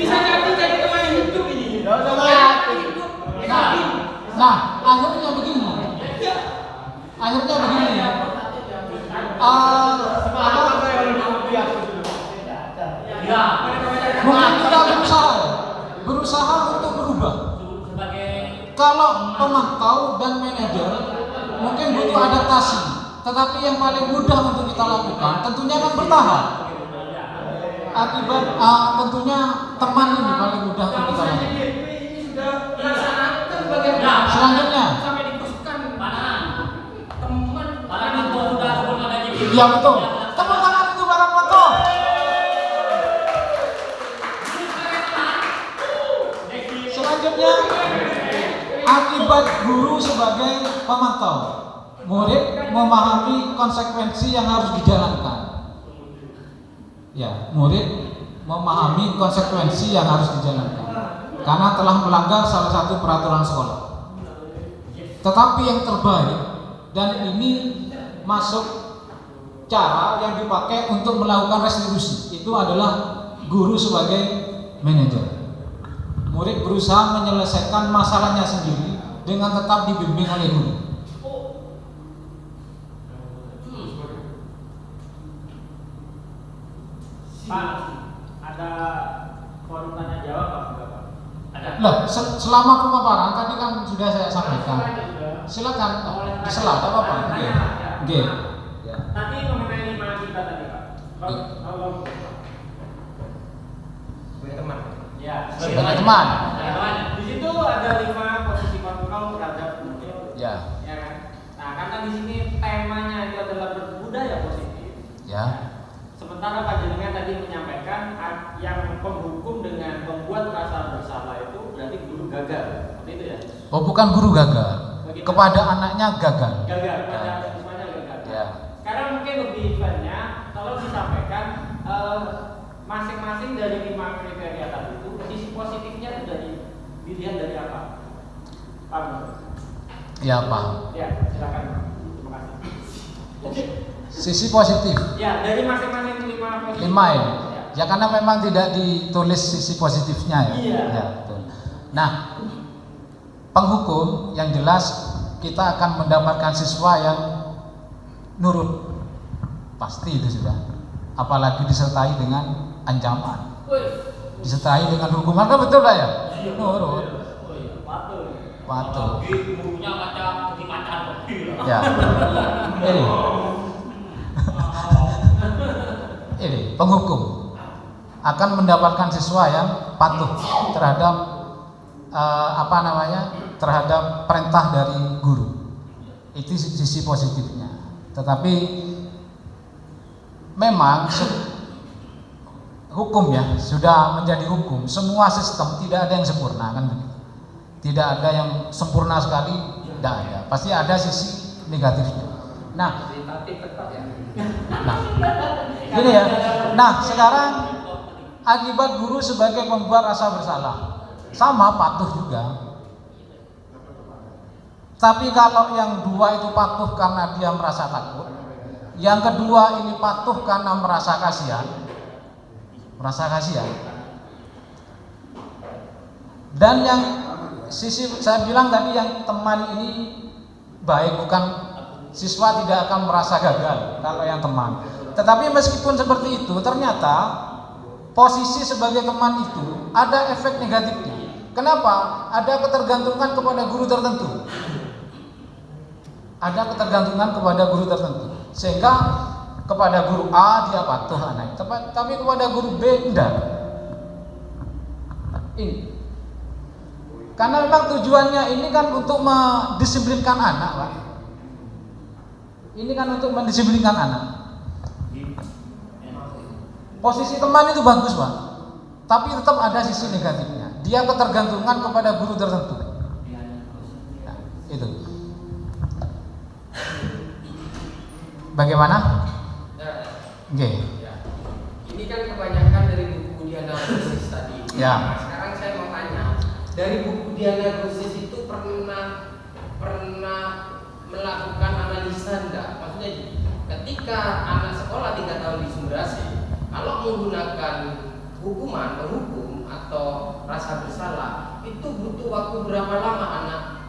Bisa jadi teman hidup ini. Nah, akhirnya begini. Apa? Kalau pemantau dan manajer mungkin butuh adaptasi, tetapi yang paling mudah untuk kita lakukan tentunya kan bertahap. Akibat tentunya teman ini paling mudah untuk kita lakukan. Ini sudah dilaksanakan bagaimana? Selanjutnya, Sampai dipuskan Mana? teman Mana itu sudah sebut adanya gitu. ya betul. Tepuk tangan itu para foto. Selanjutnya, akibat guru sebagai pemantau, murid memahami konsekuensi yang harus dijalankan. Ya, murid memahami konsekuensi yang harus dijalankan karena telah melanggar salah satu peraturan sekolah. Tetapi yang terbaik, dan ini masuk cara yang dipakai untuk melakukan restitusi, itu adalah guru sebagai manajer. Murid berusaha menyelesaikan masalahnya sendiri dengan tetap dibimbing oleh guru. Pak, ada forum tanya jawab Pak? Ada. Lah, selama pemaparan tadi kan sudah saya sampaikan. Silakan, sela, ada apa-apa? Oke. Ya. Tadi mengenai 5 kita tadi Pak. Kalau teman. Ya. Sebagai teman. Di situ ada 5 posisi kontrol terhadap murid. Ya. Ya kan? Nah, karena di sini temanya itu adalah berbudaya positif. Ya. Sementara Pak Jenengan tadi menyampaikan yang penghukum dengan membuat rasa bersalah itu berarti guru gagal. Seperti itu ya? Oh, bukan guru gagal. Kepada anaknya gagal. Gagal, pada Ya. siswanya gagal. Ya. Sekarang mungkin lebih fairnya kalau disampaikan masing-masing dari 5 kriteria tadi itu sisi positifnya itu dilihat dari apa? Pak Bro? Ya, Pak. Ya, silakan. Terima kasih. Sisi positif. Ya, dari masing-masing 5 positif. 5 ya. Ya. Ya karena memang tidak ditulis sisi positifnya ya. Iya. Ya, betul. Nah, penghukum yang jelas kita akan mendapatkan siswa yang nurut. Pasti itu sudah. Apalagi disertai dengan ancaman. Disertai dengan hukuman, kan betul lah ya? Nurut. Patuh. Gurunya macam macan kecil. Ya. Ini penghukum akan mendapatkan siswa yang patuh terhadap terhadap perintah dari guru. Itu sisi positifnya. Tetapi memang hukum ya sudah menjadi hukum. Semua sistem tidak ada yang sempurna kan begitu. Tidak ada yang sempurna sekali, tidak ada. Pasti ada sisi negatifnya. Nah, gini ya. Nah, sekarang akibat guru sebagai pembuat rasa bersalah, sama patuh juga. Tapi kalau yang dua itu patuh karena dia merasa takut, yang kedua ini patuh karena merasa kasihan, dan yang sisi saya bilang tadi yang teman ini baik, bukan siswa tidak akan merasa gagal kalau yang teman. Tetapi meskipun seperti itu, ternyata posisi sebagai teman itu ada efek negatifnya. Kenapa? Ada ketergantungan kepada guru tertentu. Ada ketergantungan kepada guru tertentu. Sehingga kepada guru A dia patuh anak, tapi kepada guru B enggak. Ini. Karena memang tujuannya ini kan untuk mendisiplinkan anak, Pak. Ini kan untuk mendisiplinkan anak. Posisi teman itu bagus, Pak. Tapi tetap ada sisi negatifnya. Dia ketergantungan kepada guru tertentu. Nah, itu. Bagaimana? Oke. Ini kan kebanyakan dari buku diagnosis tadi. Ya. Nah, sekarang saya mau tanya, dari buku diagnosis itu pernah melakukan analisa enggak? Maksudnya ketika anak sekolah 3 tahun di Sumberasi, kalau menggunakan penghukum atau rasa bersalah, itu butuh waktu berapa lama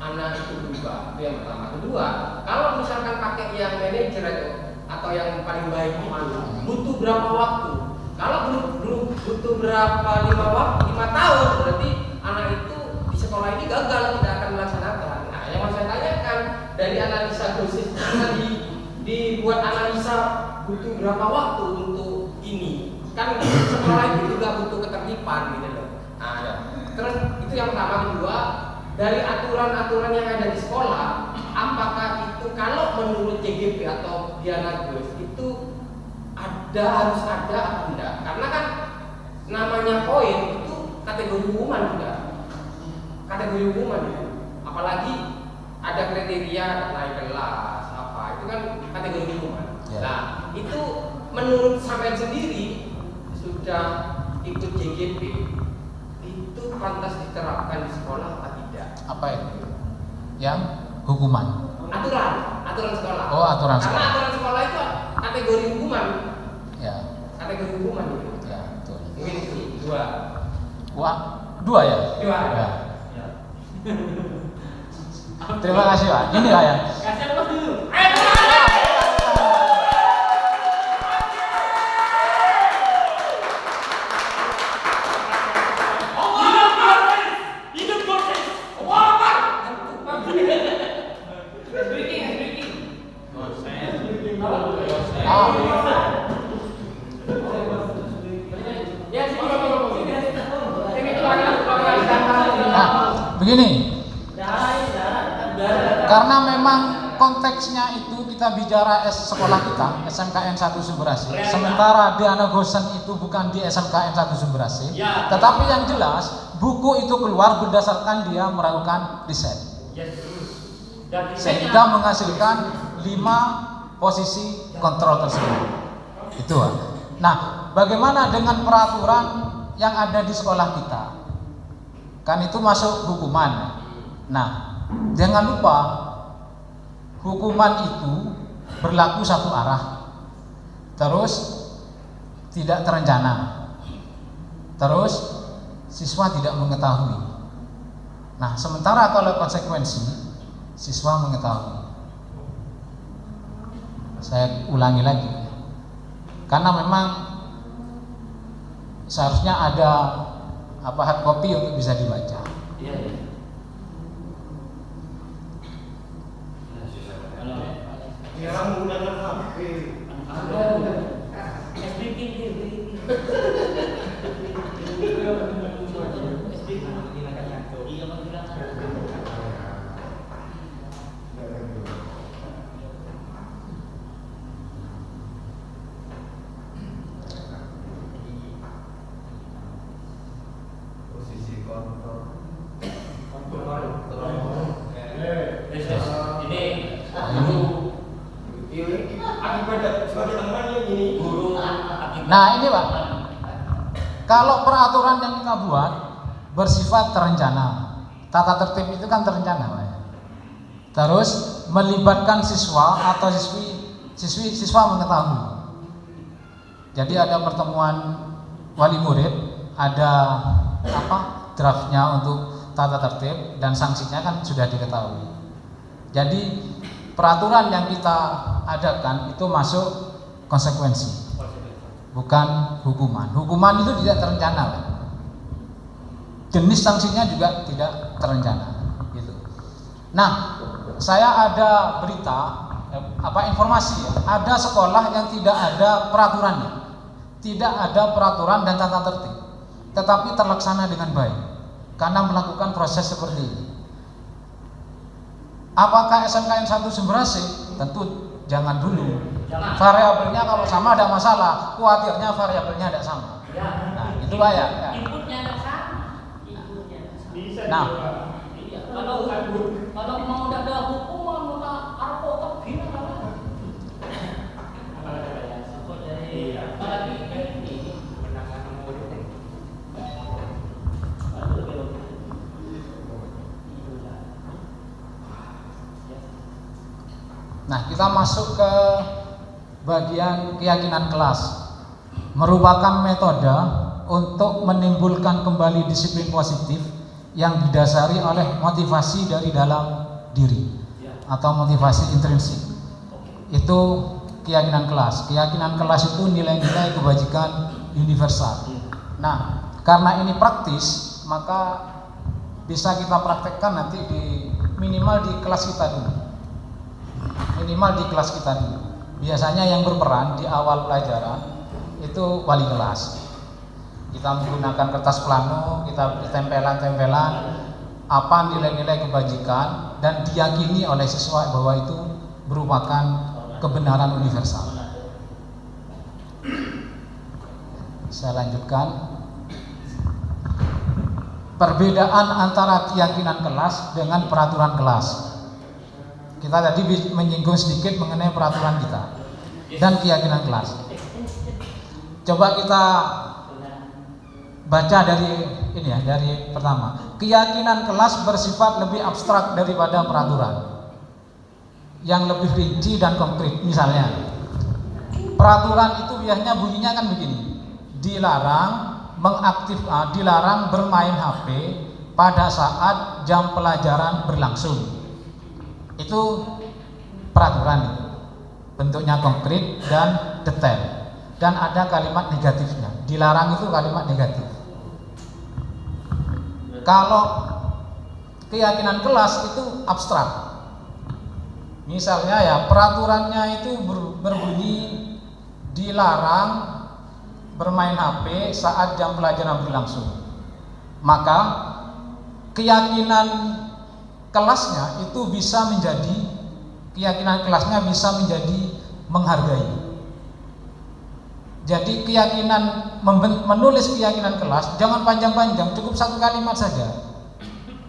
anak itu berubah? Itu yang pertama. Kedua, kalau misalkan pakai yang manajer atau yang paling baik itu, butuh berapa waktu? Kalau butuh berapa 5 tahun, berarti anak itu di sekolah ini gagal, tidak akan melaksanakan dari analisa dosis karena dibuat analisa butuh berapa waktu untuk ini, kan sekolah itu juga butuh ketertiban gitu loh. Nah, terus itu yang pertama. Kedua, dari aturan-aturan yang ada di sekolah, apakah itu kalau menurut CGP atau Dianagus itu harus ada atau tidak? Karena kan namanya poin itu kategori umuman juga, kategori umuman itu. Apalagi ada kriteria naik kelas apa, itu kan kategori umuman. Nah, itu menurut sampean sendiri sudah ikut JGP, itu pantas diterapkan di sekolah apa tidak? Apa itu? Yang hukuman. Aturan sekolah. Oh, aturan sekolah. Karena aturan sekolah itu kategori hukuman. Ya. Kategori hukuman itu. Ya, betul. Mungkin itu dua. Wah, dua ya? Dua. Ya. Terima kasih Pak. Ini lah ya. Kasih apa dulu? Nah, begini. Karena memang konteksnya itu kita bicara sekolah kita SMKN 1 Sumberasi, sementara Dianagosen itu bukan di SMKN 1 Sumberasi, tetapi yang jelas buku itu keluar berdasarkan dia melakukan riset, sehingga menghasilkan 5 posisi kontrol tersebut. Itu. Nah, bagaimana dengan peraturan yang ada di sekolah kita? Kan itu masuk hukuman. Nah, jangan lupa hukuman itu berlaku satu arah, terus tidak terencana, terus siswa tidak mengetahui. Nah, sementara kalau konsekuensi siswa mengetahui. Saya ulangi lagi, karena memang seharusnya ada hard copy untuk bisa dibaca. Sekarang menggunakan HP. Posisi kontrol. Nah ini Pak, kalau peraturan yang kita buat bersifat terencana, tata tertib itu kan terencana Pak. Terus melibatkan siswa atau siswa mengetahui. Jadi ada pertemuan wali murid, ada draftnya untuk tata tertib dan sanksinya kan sudah diketahui. Jadi peraturan yang kita adakan itu masuk konsekuensi, bukan hukuman. Hukuman itu tidak terencana, Pak. Jenis sanksinya juga tidak terencana. Gitu. Nah, saya ada berita, informasi ya, ada sekolah yang tidak ada peraturannya, tidak ada peraturan dan tata tertib, tetapi terlaksana dengan baik karena melakukan proses seperti ini. Apakah SMKN 1 Sumberasi? Tentu jangan dulu. Variabelnya kalau sama ada masalah, khawatirnya variabelnya tidak sama. Nah, itu Pak ya. Inputnya tidak sama. Nah, kalau mau ada hukuman, mau arpo kebina Nah, kita masuk ke bagian keyakinan kelas. Merupakan metode untuk menimbulkan kembali disiplin positif yang didasari oleh motivasi dari dalam diri atau motivasi intrinsik. Itu keyakinan kelas. Keyakinan kelas itu nilai-nilai kebajikan universal. Nah, karena ini praktis, maka bisa kita praktekkan nanti di minimal di kelas kita dulu. minimal di kelas kita dulu. Biasanya yang berperan di awal pelajaran itu wali kelas. Kita menggunakan kertas plano, kita tempelan-tempelan apa nilai-nilai kebajikan dan diyakini oleh siswa bahwa itu merupakan kebenaran universal. Saya lanjutkan. Perbedaan antara keyakinan kelas dengan peraturan kelas. Kita tadi menyinggung sedikit mengenai peraturan kita dan keyakinan kelas. Coba kita baca dari ini ya, dari pertama. Keyakinan kelas bersifat lebih abstrak daripada peraturan yang lebih rinci dan konkret. Misalnya, peraturan itu biasanya bunyinya kan begini: dilarang bermain HP pada saat jam pelajaran berlangsung. Itu peraturan itu. Bentuknya konkret dan detail. Dan ada kalimat negatifnya. Dilarang itu kalimat negatif. Kalau keyakinan kelas itu abstrak. Misalnya ya, peraturannya itu berbunyi dilarang bermain HP saat jam pelajaran berlangsung. Maka keyakinan kelasnya itu bisa menjadi menghargai. Jadi keyakinan menulis keyakinan kelas jangan panjang-panjang, cukup satu kalimat saja,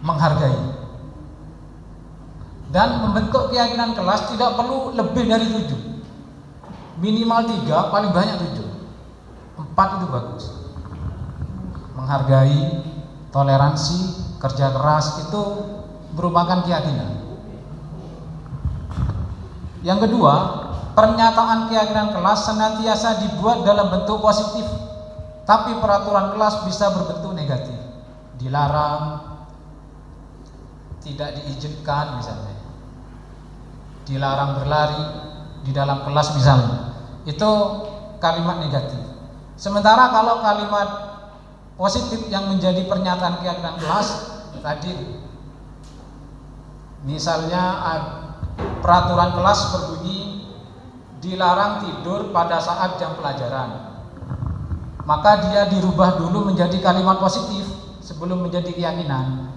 menghargai. Dan membentuk keyakinan kelas tidak perlu lebih dari 7, minimal 3, paling banyak 7. 4 itu bagus. Menghargai, toleransi, kerja keras itu merupakan keyakinan. Yang kedua, pernyataan keyakinan kelas senantiasa dibuat dalam bentuk positif, tapi peraturan kelas bisa berbentuk negatif. Dilarang, tidak diizinkan misalnya. Dilarang berlari di dalam kelas misalnya. Itu kalimat negatif. Sementara kalau kalimat positif yang menjadi pernyataan keyakinan kelas tadi, misalnya peraturan kelas berbunyi dilarang tidur pada saat jam pelajaran, maka dia dirubah dulu menjadi kalimat positif sebelum menjadi keyakinan.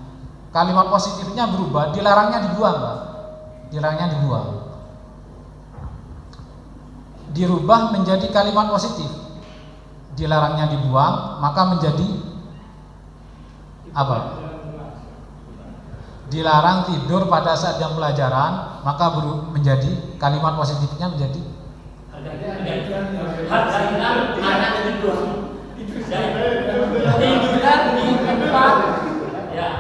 Kalimat positifnya berubah, dilarangnya dibuang, Pak. Dilarangnya dibuang. Dirubah menjadi kalimat positif. Dilarangnya dibuang, maka menjadi apa? Dilarang tidur pada saat jam pelajaran, maka menjadi kalimat positifnya menjadi anak tidur di tempat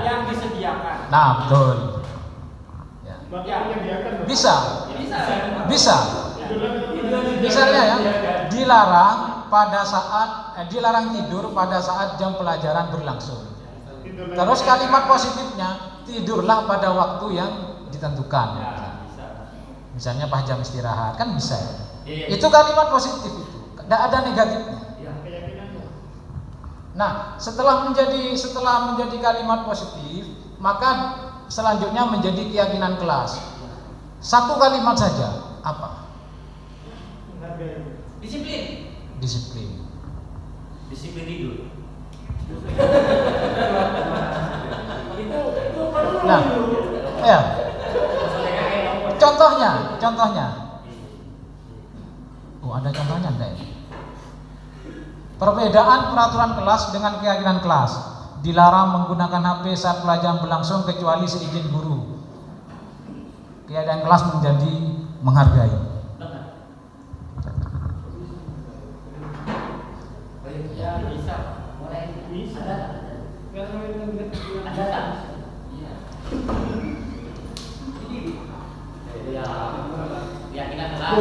yang disediakan. Nah, betul. Ya. Bisa. Misalnya ya, dilarang tidur pada saat jam pelajaran berlangsung. Terus kalimat positifnya, tidurlah pada waktu yang ditentukan. Misalnya pas jam istirahat, kan bisa. Itu kalimat positif itu, tidak ada negatifnya. Nah, setelah menjadi kalimat positif, maka selanjutnya menjadi keyakinan kelas. Satu kalimat saja, apa? Disiplin tidur. Nah, ya. Contohnya. Oh, ada contohnya enggak ya? Perbedaan peraturan kelas dengan keyakinan kelas. Dilarang menggunakan HP saat pelajaran berlangsung kecuali seizin guru. Keyakinan kelas menjadi menghargai. Keyakinan kelas.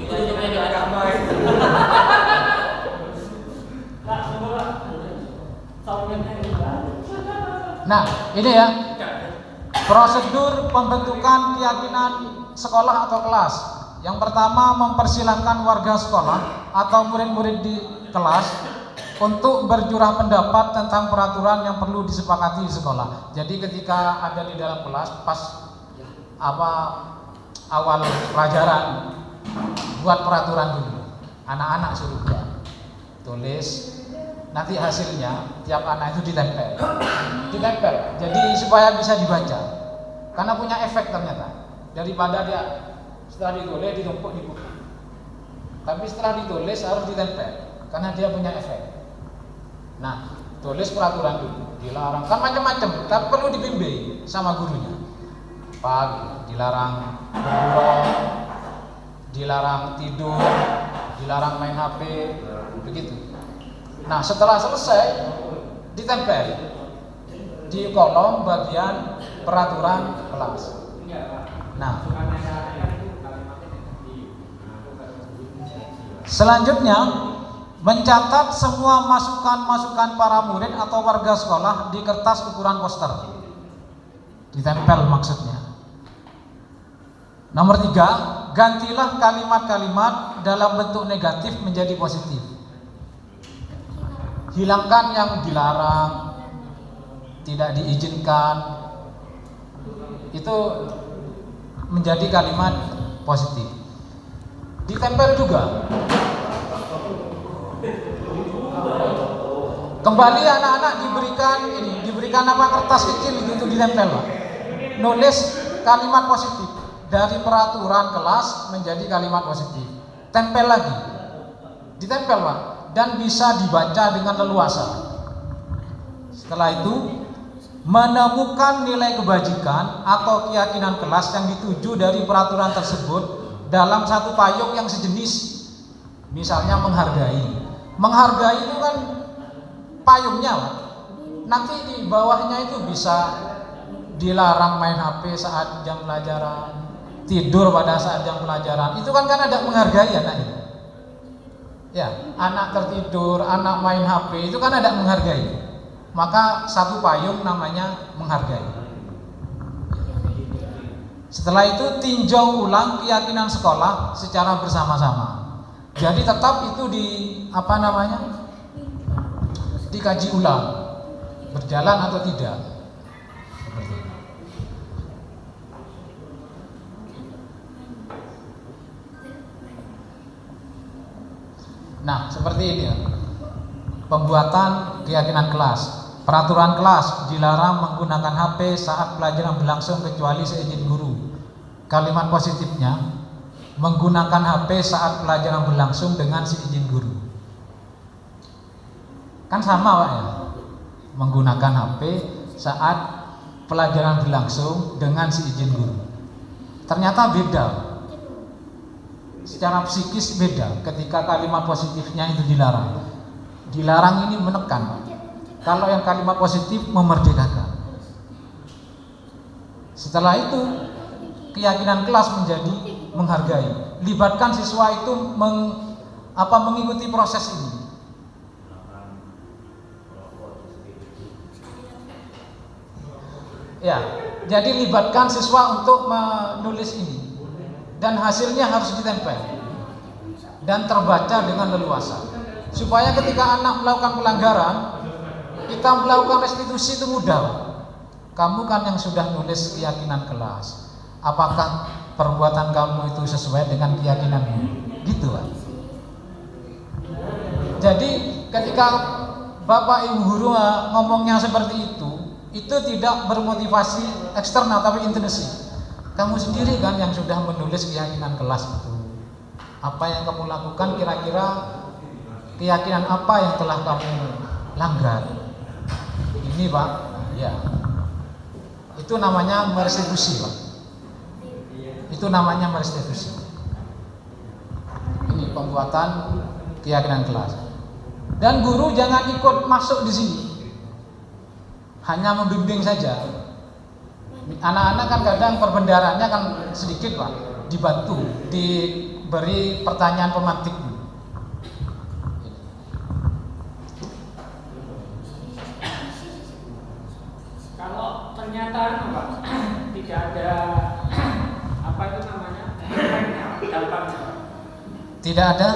Itu juga agama. Nah, ini ya prosedur pembentukan keyakinan sekolah atau kelas. Yang pertama, mempersilahkan warga sekolah atau murid-murid di kelas untuk berjurah pendapat tentang peraturan yang perlu disepakati di sekolah. Jadi ketika ada di dalam kelas, pas awal pelajaran, buat peraturan dulu. Anak-anak suruh buat, tulis, nanti hasilnya tiap anak itu ditempel. Jadi supaya bisa dibaca, karena punya efek ternyata. Daripada dia setelah ditulis ditumpuk di buku, tapi setelah ditulis harus ditempel, karena dia punya efek. Nah, tulis peraturan dulu, dilarang, kan macam-macam, tapi perlu dibimbing sama gurunya. Pak, dilarang bergurau, dilarang tidur, dilarang main HP, begitu. Nah, setelah selesai ditempel di kolom bagian peraturan kelas. Nah, selanjutnya mencatat semua masukan-masukan para murid atau warga sekolah di kertas ukuran poster. Ditempel maksudnya. Nomor 3, gantilah kalimat-kalimat dalam bentuk negatif menjadi positif. Hilangkan yang dilarang, tidak diizinkan, itu menjadi kalimat positif. Ditempel juga. Kembali anak-anak diberikan kertas kecil itu untuk ditempel, Pak. Nulis kalimat positif dari peraturan kelas menjadi kalimat positif. Tempel lagi. Ditempel, Pak, dan bisa dibaca dengan leluasa. Setelah itu, menemukan nilai kebajikan atau keyakinan kelas yang dituju dari peraturan tersebut dalam satu payung yang sejenis. Misalnya menghargai itu kan payungnya, Pak. Nanti di bawahnya itu bisa dilarang main HP saat jam pelajaran, tidur pada saat jam pelajaran. Itu kan ada menghargai anak itu. Ya, anak tertidur, anak main HP, itu kan ada menghargai. Maka satu payung namanya menghargai. Setelah itu tinjau ulang keyakinan sekolah secara bersama-sama. Jadi tetap itu dikaji ulang, berjalan atau tidak. Seperti itu. Nah, seperti ini ya. Pembuatan keyakinan kelas. Peraturan kelas, dilarang menggunakan HP saat pelajaran berlangsung kecuali seizin guru. Kalimat positifnya, menggunakan HP saat pelajaran berlangsung dengan seizin guru. Kan sama, Pak, ya? Menggunakan HP saat pelajaran berlangsung dengan seizin guru. Ternyata beda. Secara psikis beda ketika kalimat positifnya itu dilarang. Dilarang ini menekan. Kalau yang kalimat positif memerdekakan. Setelah itu keyakinan kelas menjadi menghargai. Libatkan siswa itu mengikuti proses ini. Ya, jadi libatkan siswa untuk menulis ini. Dan hasilnya harus ditempel dan terbaca dengan leluasa. Supaya ketika anak melakukan pelanggaran, kita melakukan restitusi itu mudah. Kamu kan yang sudah nulis keyakinan kelas. Apakah perbuatan kamu itu sesuai dengan keyakinanmu? Gitu, Pak. Jadi ketika Bapak Ibu guru ngomongnya seperti itu tidak bermotivasi eksternal tapi intrinsik. Kamu sendiri kan yang sudah menulis keyakinan kelas itu. Apa yang kamu lakukan, kira-kira keyakinan apa yang telah kamu langgar? Ini, Pak, ya. Itu namanya merestitusi, Pak. Itu namanya merestitusi. Ini pembuatan keyakinan kelas. Dan guru jangan ikut masuk di sini. Hanya membimbing saja. Anak-anak kan kadang perbendarannya kan sedikit, Pak, dibantu, diberi pertanyaan pemantik. Kalau ternyata Pak, tidak ada dampaknya. Tidak ada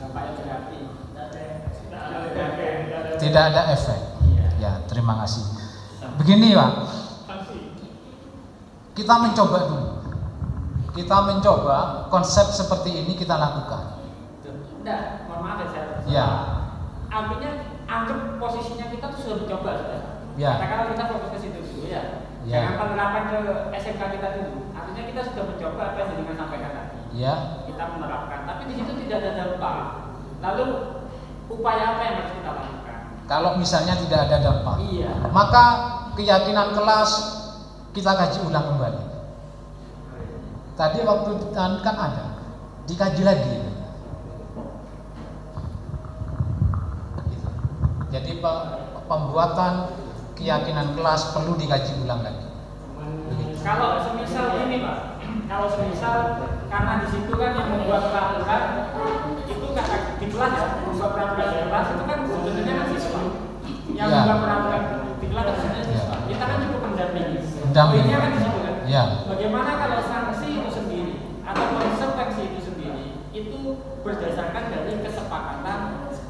Dampaknya berarti tidak ada efek. Ya, terima kasih. Begini, Pak. kita mencoba dulu. Kita mencoba konsep seperti ini kita lakukan. Enggak, mohon maaf ya saya. Ya. Artinya anggap posisinya kita tuh sudah mencoba sudah. Ya. Katakanlah kita fokus ke situ dulu ya. Ya. Jangan penerapan ke SMK kita dulu. Artinya kita sudah mencoba apa yang dengan sampaikan tadi. Ya. Kita menerapkan, tapi di situ tidak ada dampak. Lalu upaya apa yang harus kita lakukan? Kalau misalnya tidak ada dampak, Iya. maka keyakinan kelas kita kaji ulang kembali. Tadi waktu kan ada, dikaji lagi. Gitu. Jadi pembuatan keyakinan kelas perlu dikaji ulang lagi. Begitu. Kalau semisal ini Pak, kalau semisal karena di situ kan yang membuat peraturan itu kan di kelas ya, membuat peraturan di kelas itu kan sebenarnya kan siswa. Yang Ya. membuat peraturan di kelas kan sebenarnya siswa. Kita kan cukup mendampingi. Mendampingi. Poinnya kan di situ kan. Ya. Bagaimana kalau sanksi itu sendiri atau konsekuensi itu sendiri itu berdasarkan dari kesepakatan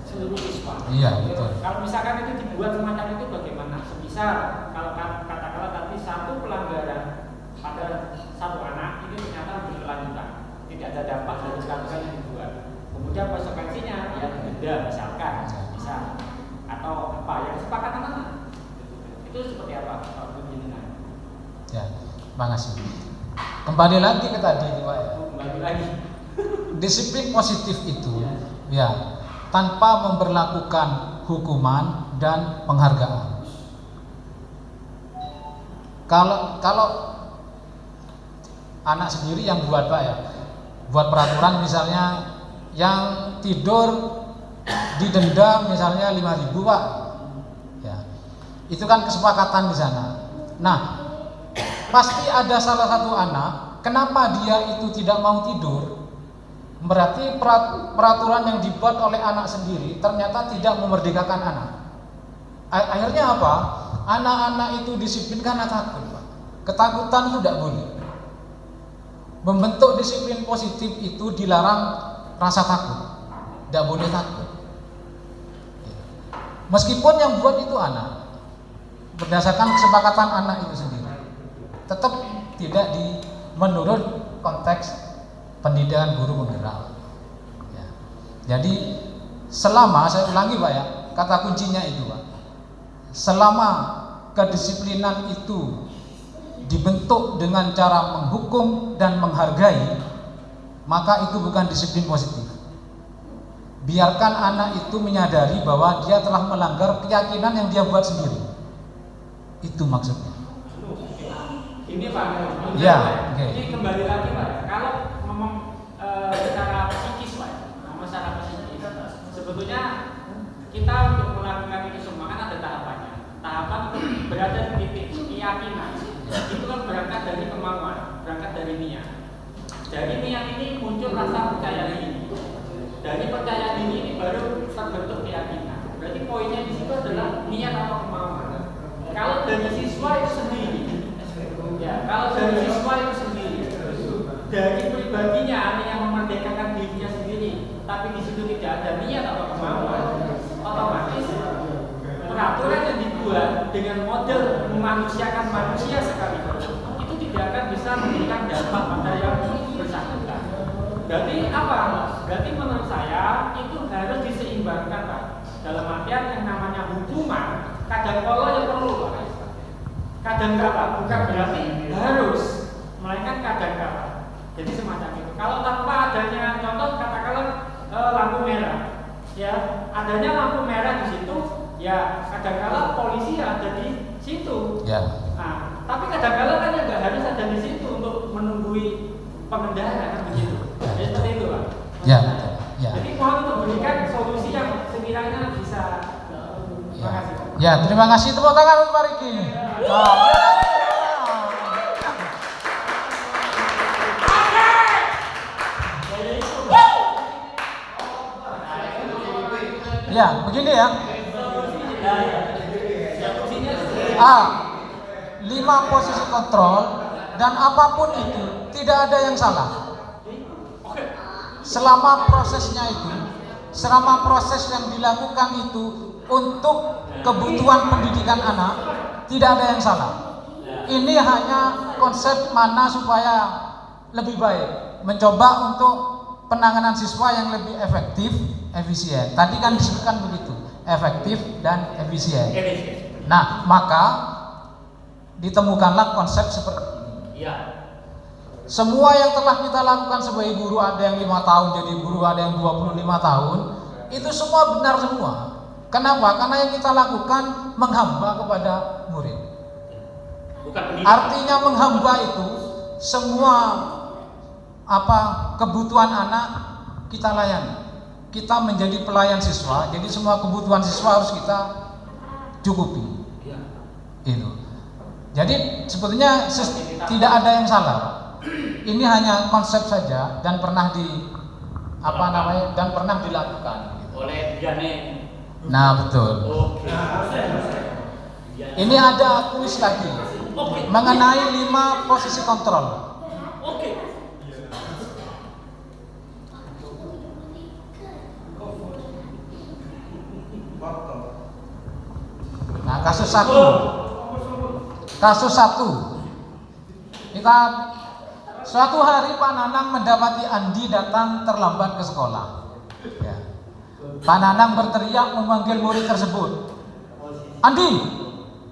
seluruh siswa. Iya, betul. Kalau misalkan itu dibuat semacam itu bagaimana? Semisal kalau katakanlah tadi satu pelanggaran pada satu anak ini ternyata berkelanjutan, tidak ada dampak dari keputusan yang dibuat. Kemudian konsekuensinya ya denda misalkan, bisa atau apa yang kesepakatan anak itu seperti apa? Pak Pimpinan? Ya, terima kasih. Kembali lagi ke tadi, Pak. Kembali lagi. Disiplin positif itu, ya, tanpa memberlakukan hukuman dan penghargaan. Kalau anak sendiri yang buat Pak ya, buat peraturan misalnya yang tidur didenda misalnya 5.000 Pak, ya, itu kan kesepakatan di sana. Nah, pasti ada salah satu anak, kenapa dia itu tidak mau tidur? Berarti peraturan yang dibuat oleh anak sendiri ternyata tidak memerdekakan anak. Akhirnya apa? Anak-anak itu disiplin karena takut, Pak. Ketakutan itu tidak boleh. Membentuk disiplin positif itu dilarang rasa takut. Tidak boleh takut. Meskipun yang buat itu anak, berdasarkan kesepakatan anak itu sendiri, tetap tidak menurut konteks pendidikan guru penggerak. Ya. Jadi selama, saya ulangi Pak ya, kata kuncinya itu Pak, selama kedisiplinan itu dibentuk dengan cara menghukum dan menghargai, maka itu bukan disiplin positif. Biarkan anak itu menyadari bahwa dia telah melanggar keyakinan yang dia buat sendiri. Itu maksudnya. Ini Pak, ya, okay. Ini kembali lagi Pak, kalau ngomong secara psikis Pak, ngomong secara psikis, sebetulnya kita untuk melakukan itu semua kan ada tahapannya. Tahapan berada di titik keyakinan, itu kan berangkat dari kemauan, berangkat dari niat. Dari niat ini muncul rasa percaya diri. Dari percaya diri ini baru terbentuk keyakinan. Berarti poinnya di situ adalah niat atau kemauan. Kalau dari siswa itu sendiri, ya, kalau dari siswa itu sendiri, dari pribadinya yang memerdekakan dirinya sendiri, tapi di situ tidak ada niat atau kemauan, otomatis peraturan yang dibuat dengan model memanusiakan manusia sekalipun itu tidak akan bisa memberikan dampak pada yang bersangkutan. Berarti apa? Berarti menurut saya itu harus diseimbangkan Pak. Dalam artian yang namanya hukuman kadang kala yang perlu Pak. Kadang kala bukan berarti harus, melainkan kadang kala. Jadi semacam itu. Kalau tanpa adanya contoh katakanlah lampu merah, ya adanya lampu merah di situ, ya kadang-kala polisi ada di situ. Ya. Nah, tapi kadang-kala kan nggak harus ada di situ untuk menunggui pengendara kan begitu. Jadi seperti itu Pak. Ya. Ya. Jadi mohon untuk berikan solusi yang sekiranya bisa. Terima kasih. Ya, terima kasih. Tepuk tangan untuk Pak Riki. Ya, begini ya. 5 posisi kontrol dan apapun itu tidak ada yang salah. Selama prosesnya itu, selama proses yang dilakukan itu untuk kebutuhan pendidikan anak, tidak ada yang salah. Ini hanya konsep mana supaya lebih baik, mencoba untuk penanganan siswa yang lebih efektif, efisien. Tadi kan disebutkan begitu, efektif dan efisien. Nah, maka ditemukanlah konsep seperti ini. Iya. Semua yang telah kita lakukan sebagai guru, ada yang 5 tahun jadi guru, ada yang 25 tahun, itu semua benar semua. Kenapa? Karena yang kita lakukan menghamba kepada murid. Bukan pendidik. Artinya menghamba itu semua kebutuhan anak kita layani. Kita menjadi pelayan siswa, jadi semua kebutuhan siswa harus kita cukupi. Iya. Itu. Jadi sebetulnya tidak ada yang salah. Ini hanya konsep saja dan pernah dilakukan Oleh Diane. Nah, betul. Oke. Ini ada kuis lagi mengenai 5 posisi kontrol. Oke. Nah, kasus 1. Kita suatu hari Pak Nanang mendapati Andi datang terlambat ke sekolah. Ya. Pak Nanang berteriak memanggil murid tersebut. Andi,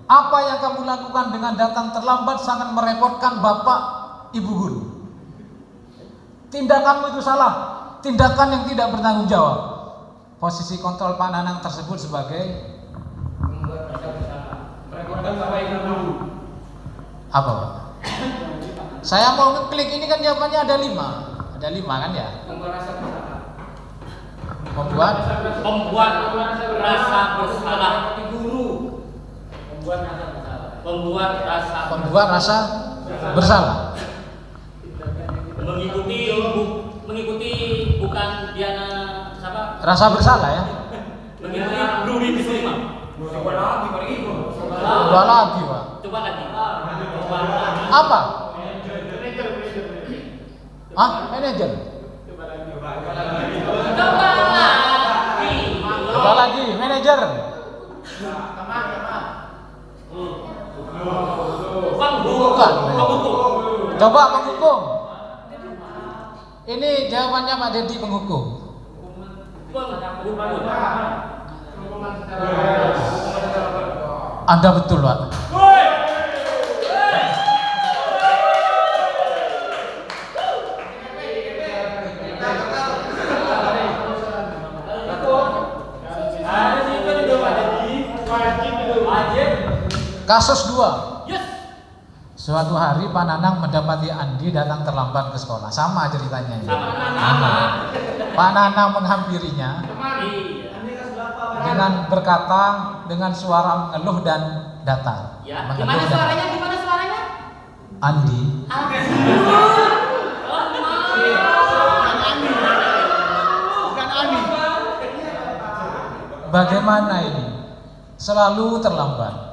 apa yang kamu lakukan dengan datang terlambat sangat merepotkan Bapak, Ibu guru. Tindakanmu itu salah, tindakan yang tidak bertanggung jawab. Posisi kontrol Pak Nanang tersebut sebagai apa, Pak? Saya mau ngeklik, ini kan jawabannya ada 5. Ada 5 kan ya? Membuat rasa bersalah. Membuat rasa bersalah. Mengikuti bukan Diana siapa? Rasa bersalah ya? Mengikuti Bruri Bisma. Dua lagi, Pak. Coba lagi. Apa? Manajer. Coba lagi, manajer. Bukan. Coba penghukum. Ini jawabannya Pak Dedi, penghukum. Anda betul, Pak. Kasus 2. Suatu hari Pak Nanang mendapati Andi datang terlambat ke sekolah. Sama ceritanya ini. Pak Nanang menghampirinya dengan berkata dengan suara mengeluh dan datar. Ya, Mengeluh gimana suaranya? Andi, bagaimana ini? Selalu terlambat.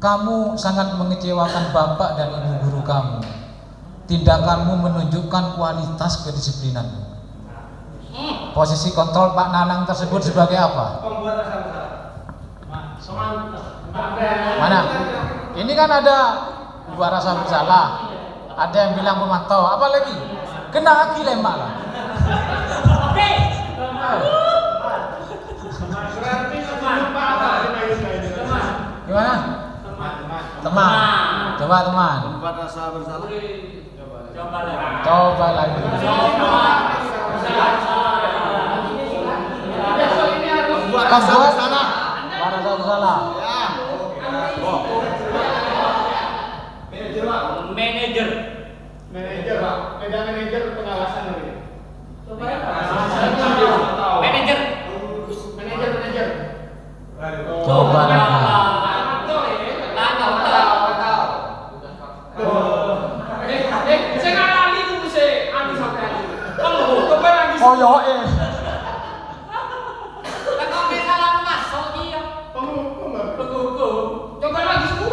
Kamu sangat mengecewakan Bapak dan Ibu guru kamu. Tindakanmu menunjukkan kualitas kedisiplinanmu. Posisi kontrol Pak Nanang tersebut sebagai apa? Mana? Ini kan ada dua rasa bersalah. Ada yang bilang pemantau. Apa lagi? Kena akilema lah. Gimana? Teman. Coba teman. Membuat rasa bersalah. Coba lagi. Membuat rasa bersalah. Rasa bersalah. Manajer. Beda manajer pengawasan tadi. Manajer. Coba lagi. Koyoke.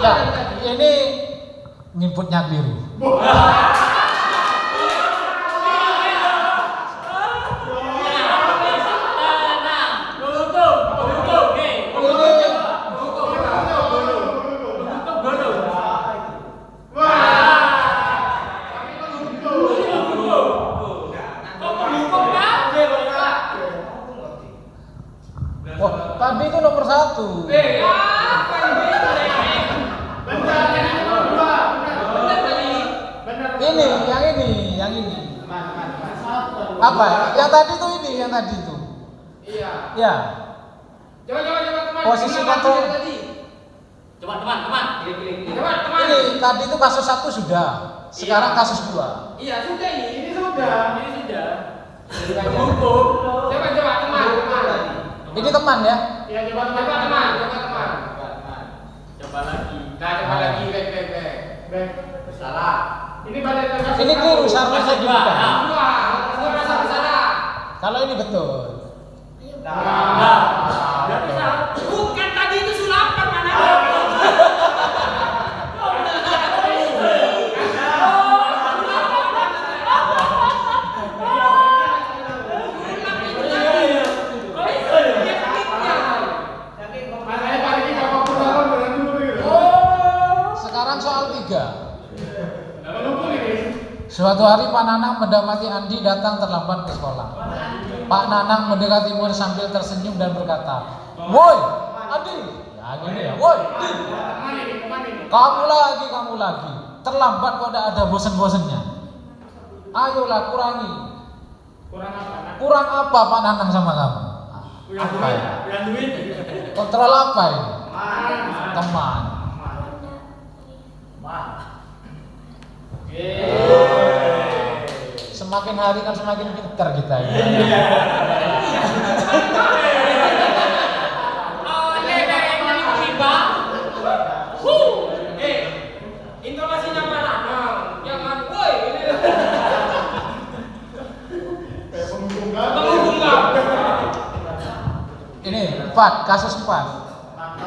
Ya, ini nyebutnya keliru. Tadi itu nomor 1. Apa ini? Benar, ini nomor 2. Benar tadi. Benar. Yang ini. Apa? Yang tadi itu ini, yang tadi itu. Iya. Ya. Coba teman. Posisi Gimana kontrol. maksudnya tadi? Coba teman. Coba teman. Ini tadi itu kasus 1 sudah. Sekarang kasus 2. Iya sudah ini. Ini sudah. Hukum. Coba teman. Ini teman ya. Ya coba Teman. Coba lagi. Nah, coba lagi back. Baik. Salah. Ini pada kasus Ini keliru, seharusnya saya Dua. bukan. Dua merasa bersalah. Kalau ini betul. Berarti salah. Bukan tadi itu sulapan mana? Makanya Pak Riki gak fokus sama beneran dulu gitu. Sekarang soal 3. Nah, lupa ini. Suatu hari Pak Nanang mendapati Andi datang terlambat ke sekolah. Pak Nanang mendekati murid sambil tersenyum dan berkata, "Woi, Andi." Ya gini ya, "Woi, Andi. Kemana ini? Kamu lagi. Terlambat kok tidak ada bosen-bosennya. Ayolah kurangi. Kurang apa? Kurang apa Pak Nanang sama kamu?" Apa ya? Yang duit. Kontrol apa ini? Teman. Semakin hari kan semakin pintar kita ini. Intonasinya mana? Jangan, woi ini. Penghubung. Ini 4, kasus 4.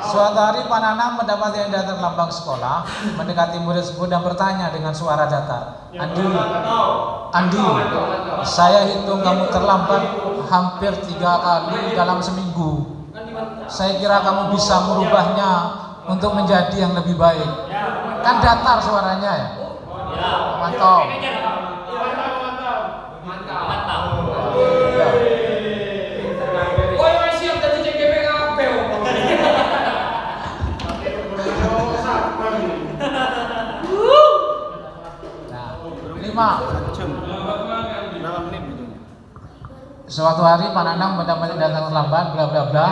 Suatu hari Pak Nanang mendapati Andi datang terlambat ke sekolah, mendekati murid tersebut dan bertanya dengan suara datar, Andi, saya hitung kamu terlambat hampir 3 kali dalam seminggu. Saya kira kamu bisa merubahnya untuk menjadi yang lebih baik." Kan datar suaranya ya. Mantap. Ya. Woi siap jadi CGP kabeh. Nah, 5. Suatu hari Pak Nanang mendapati datang terlambat, bla bla bla,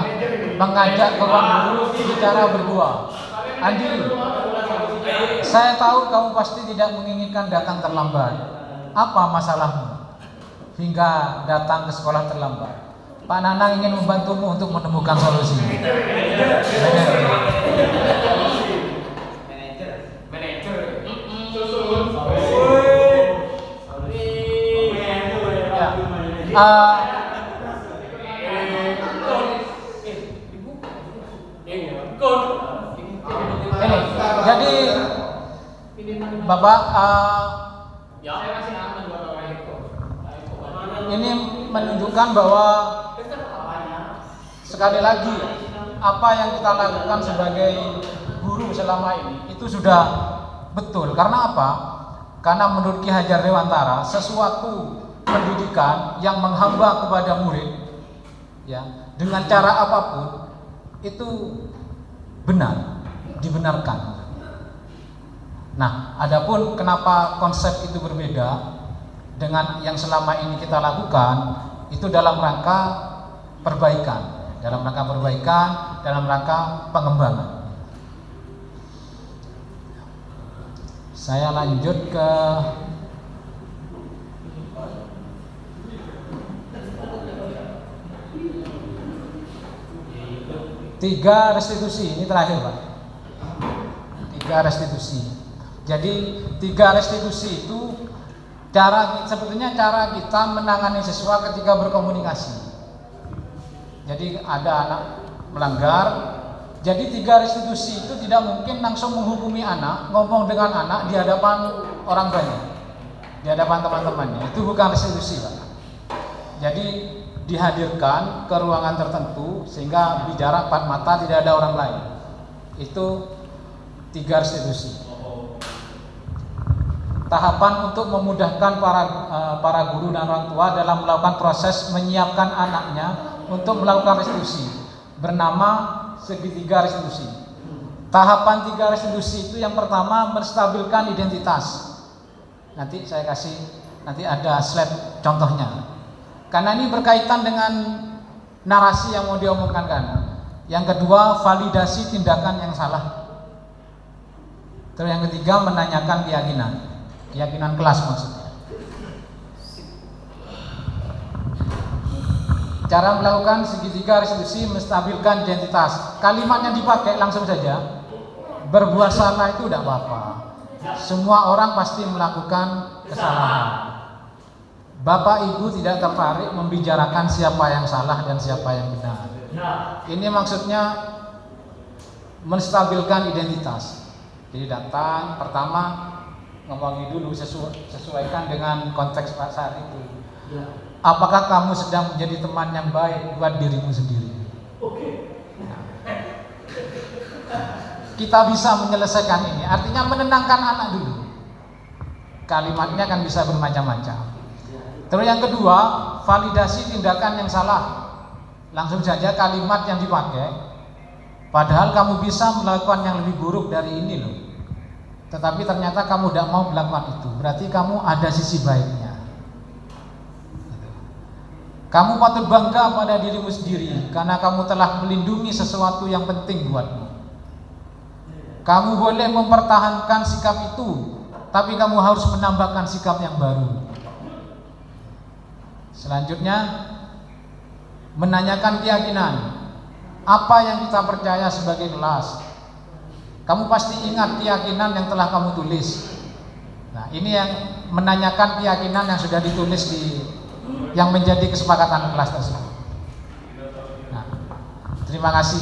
mengajak ke ruang guru bicara berdua. "Andi, saya tahu kamu pasti tidak menginginkan datang terlambat. Apa masalahmu hingga datang ke sekolah terlambat?" Pak Nanang ingin membantumu untuk menemukan solusi. Ini, jadi Bapak, ini menunjukkan bahwa sekali lagi apa yang kita lakukan sebagai guru selama ini itu sudah betul. Karena apa? Karena menurut Ki Hajar Dewantara, sesuatu pendidikan yang menghamba kepada murid ya dengan cara apapun itu benar, dibenarkan. Nah, adapun kenapa konsep itu berbeda dengan yang selama ini kita lakukan, itu dalam rangka perbaikan, dalam rangka pengembangan. Saya lanjut ke tiga restitusi. Ini terakhir, Pak. 3 restitusi. Jadi 3 restitusi itu sebetulnya cara kita menangani siswa ketika berkomunikasi. Jadi ada anak melanggar, jadi 3 restitusi itu tidak mungkin langsung menghukumi anak, ngomong dengan anak di hadapan orang banyak, di hadapan teman-temannya. Itu bukan restitusi, Pak. Jadi dihadirkan ke ruangan tertentu sehingga bicara 4 mata, tidak ada orang lain. Itu 3 restitusi. Tahapan untuk memudahkan para guru dan orang tua dalam melakukan proses menyiapkan anaknya untuk melakukan restitusi. bernama segitiga restitusi. Tahapan 3 restitusi itu yang pertama menstabilkan identitas. Nanti saya kasih, nanti ada slide contohnya. Karena ini berkaitan dengan narasi yang mau diomongkan kan. Yang kedua, validasi tindakan yang salah. Terus yang ketiga, menanyakan keyakinan kelas maksudnya. Cara melakukan segitiga restitusi menstabilkan identitas. Kalimatnya dipakai langsung saja. Berbuat salah itu tidak apa-apa. Semua orang pasti melakukan kesalahan. Bapak Ibu tidak tertarik membicarakan siapa yang salah dan siapa yang benar. Ini maksudnya menstabilkan identitas. Jadi datang pertama ngomongin dulu sesuaikan dengan konteks saat itu. Apakah kamu sedang menjadi teman yang baik buat dirimu sendiri? Kita bisa menyelesaikan ini. Artinya menenangkan anak dulu. Kalimatnya kan bisa bermacam-macam. Terus yang kedua, validasi tindakan yang salah. Langsung saja kalimat yang dipakai. Padahal kamu bisa melakukan yang lebih buruk dari ini loh. Tetapi ternyata kamu tidak mau melakukan itu. Berarti kamu ada sisi baiknya. Kamu patut bangga pada dirimu sendiri karena kamu telah melindungi sesuatu yang penting buatmu. Kamu boleh mempertahankan sikap itu, tapi kamu harus menambahkan sikap yang baru. Selanjutnya, menanyakan keyakinan. Apa yang kita percaya sebagai kelas? Kamu pasti ingat keyakinan yang telah kamu tulis. Nah, ini yang menanyakan keyakinan yang sudah ditulis yang menjadi kesepakatan kelas tersebut. Nah, terima kasih.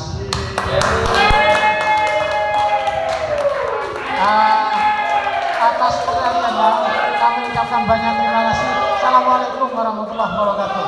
Atas perhatiannya kami ucapkan banyak terima kasih. Assalamualaikum warahmatullahi wabarakatuh.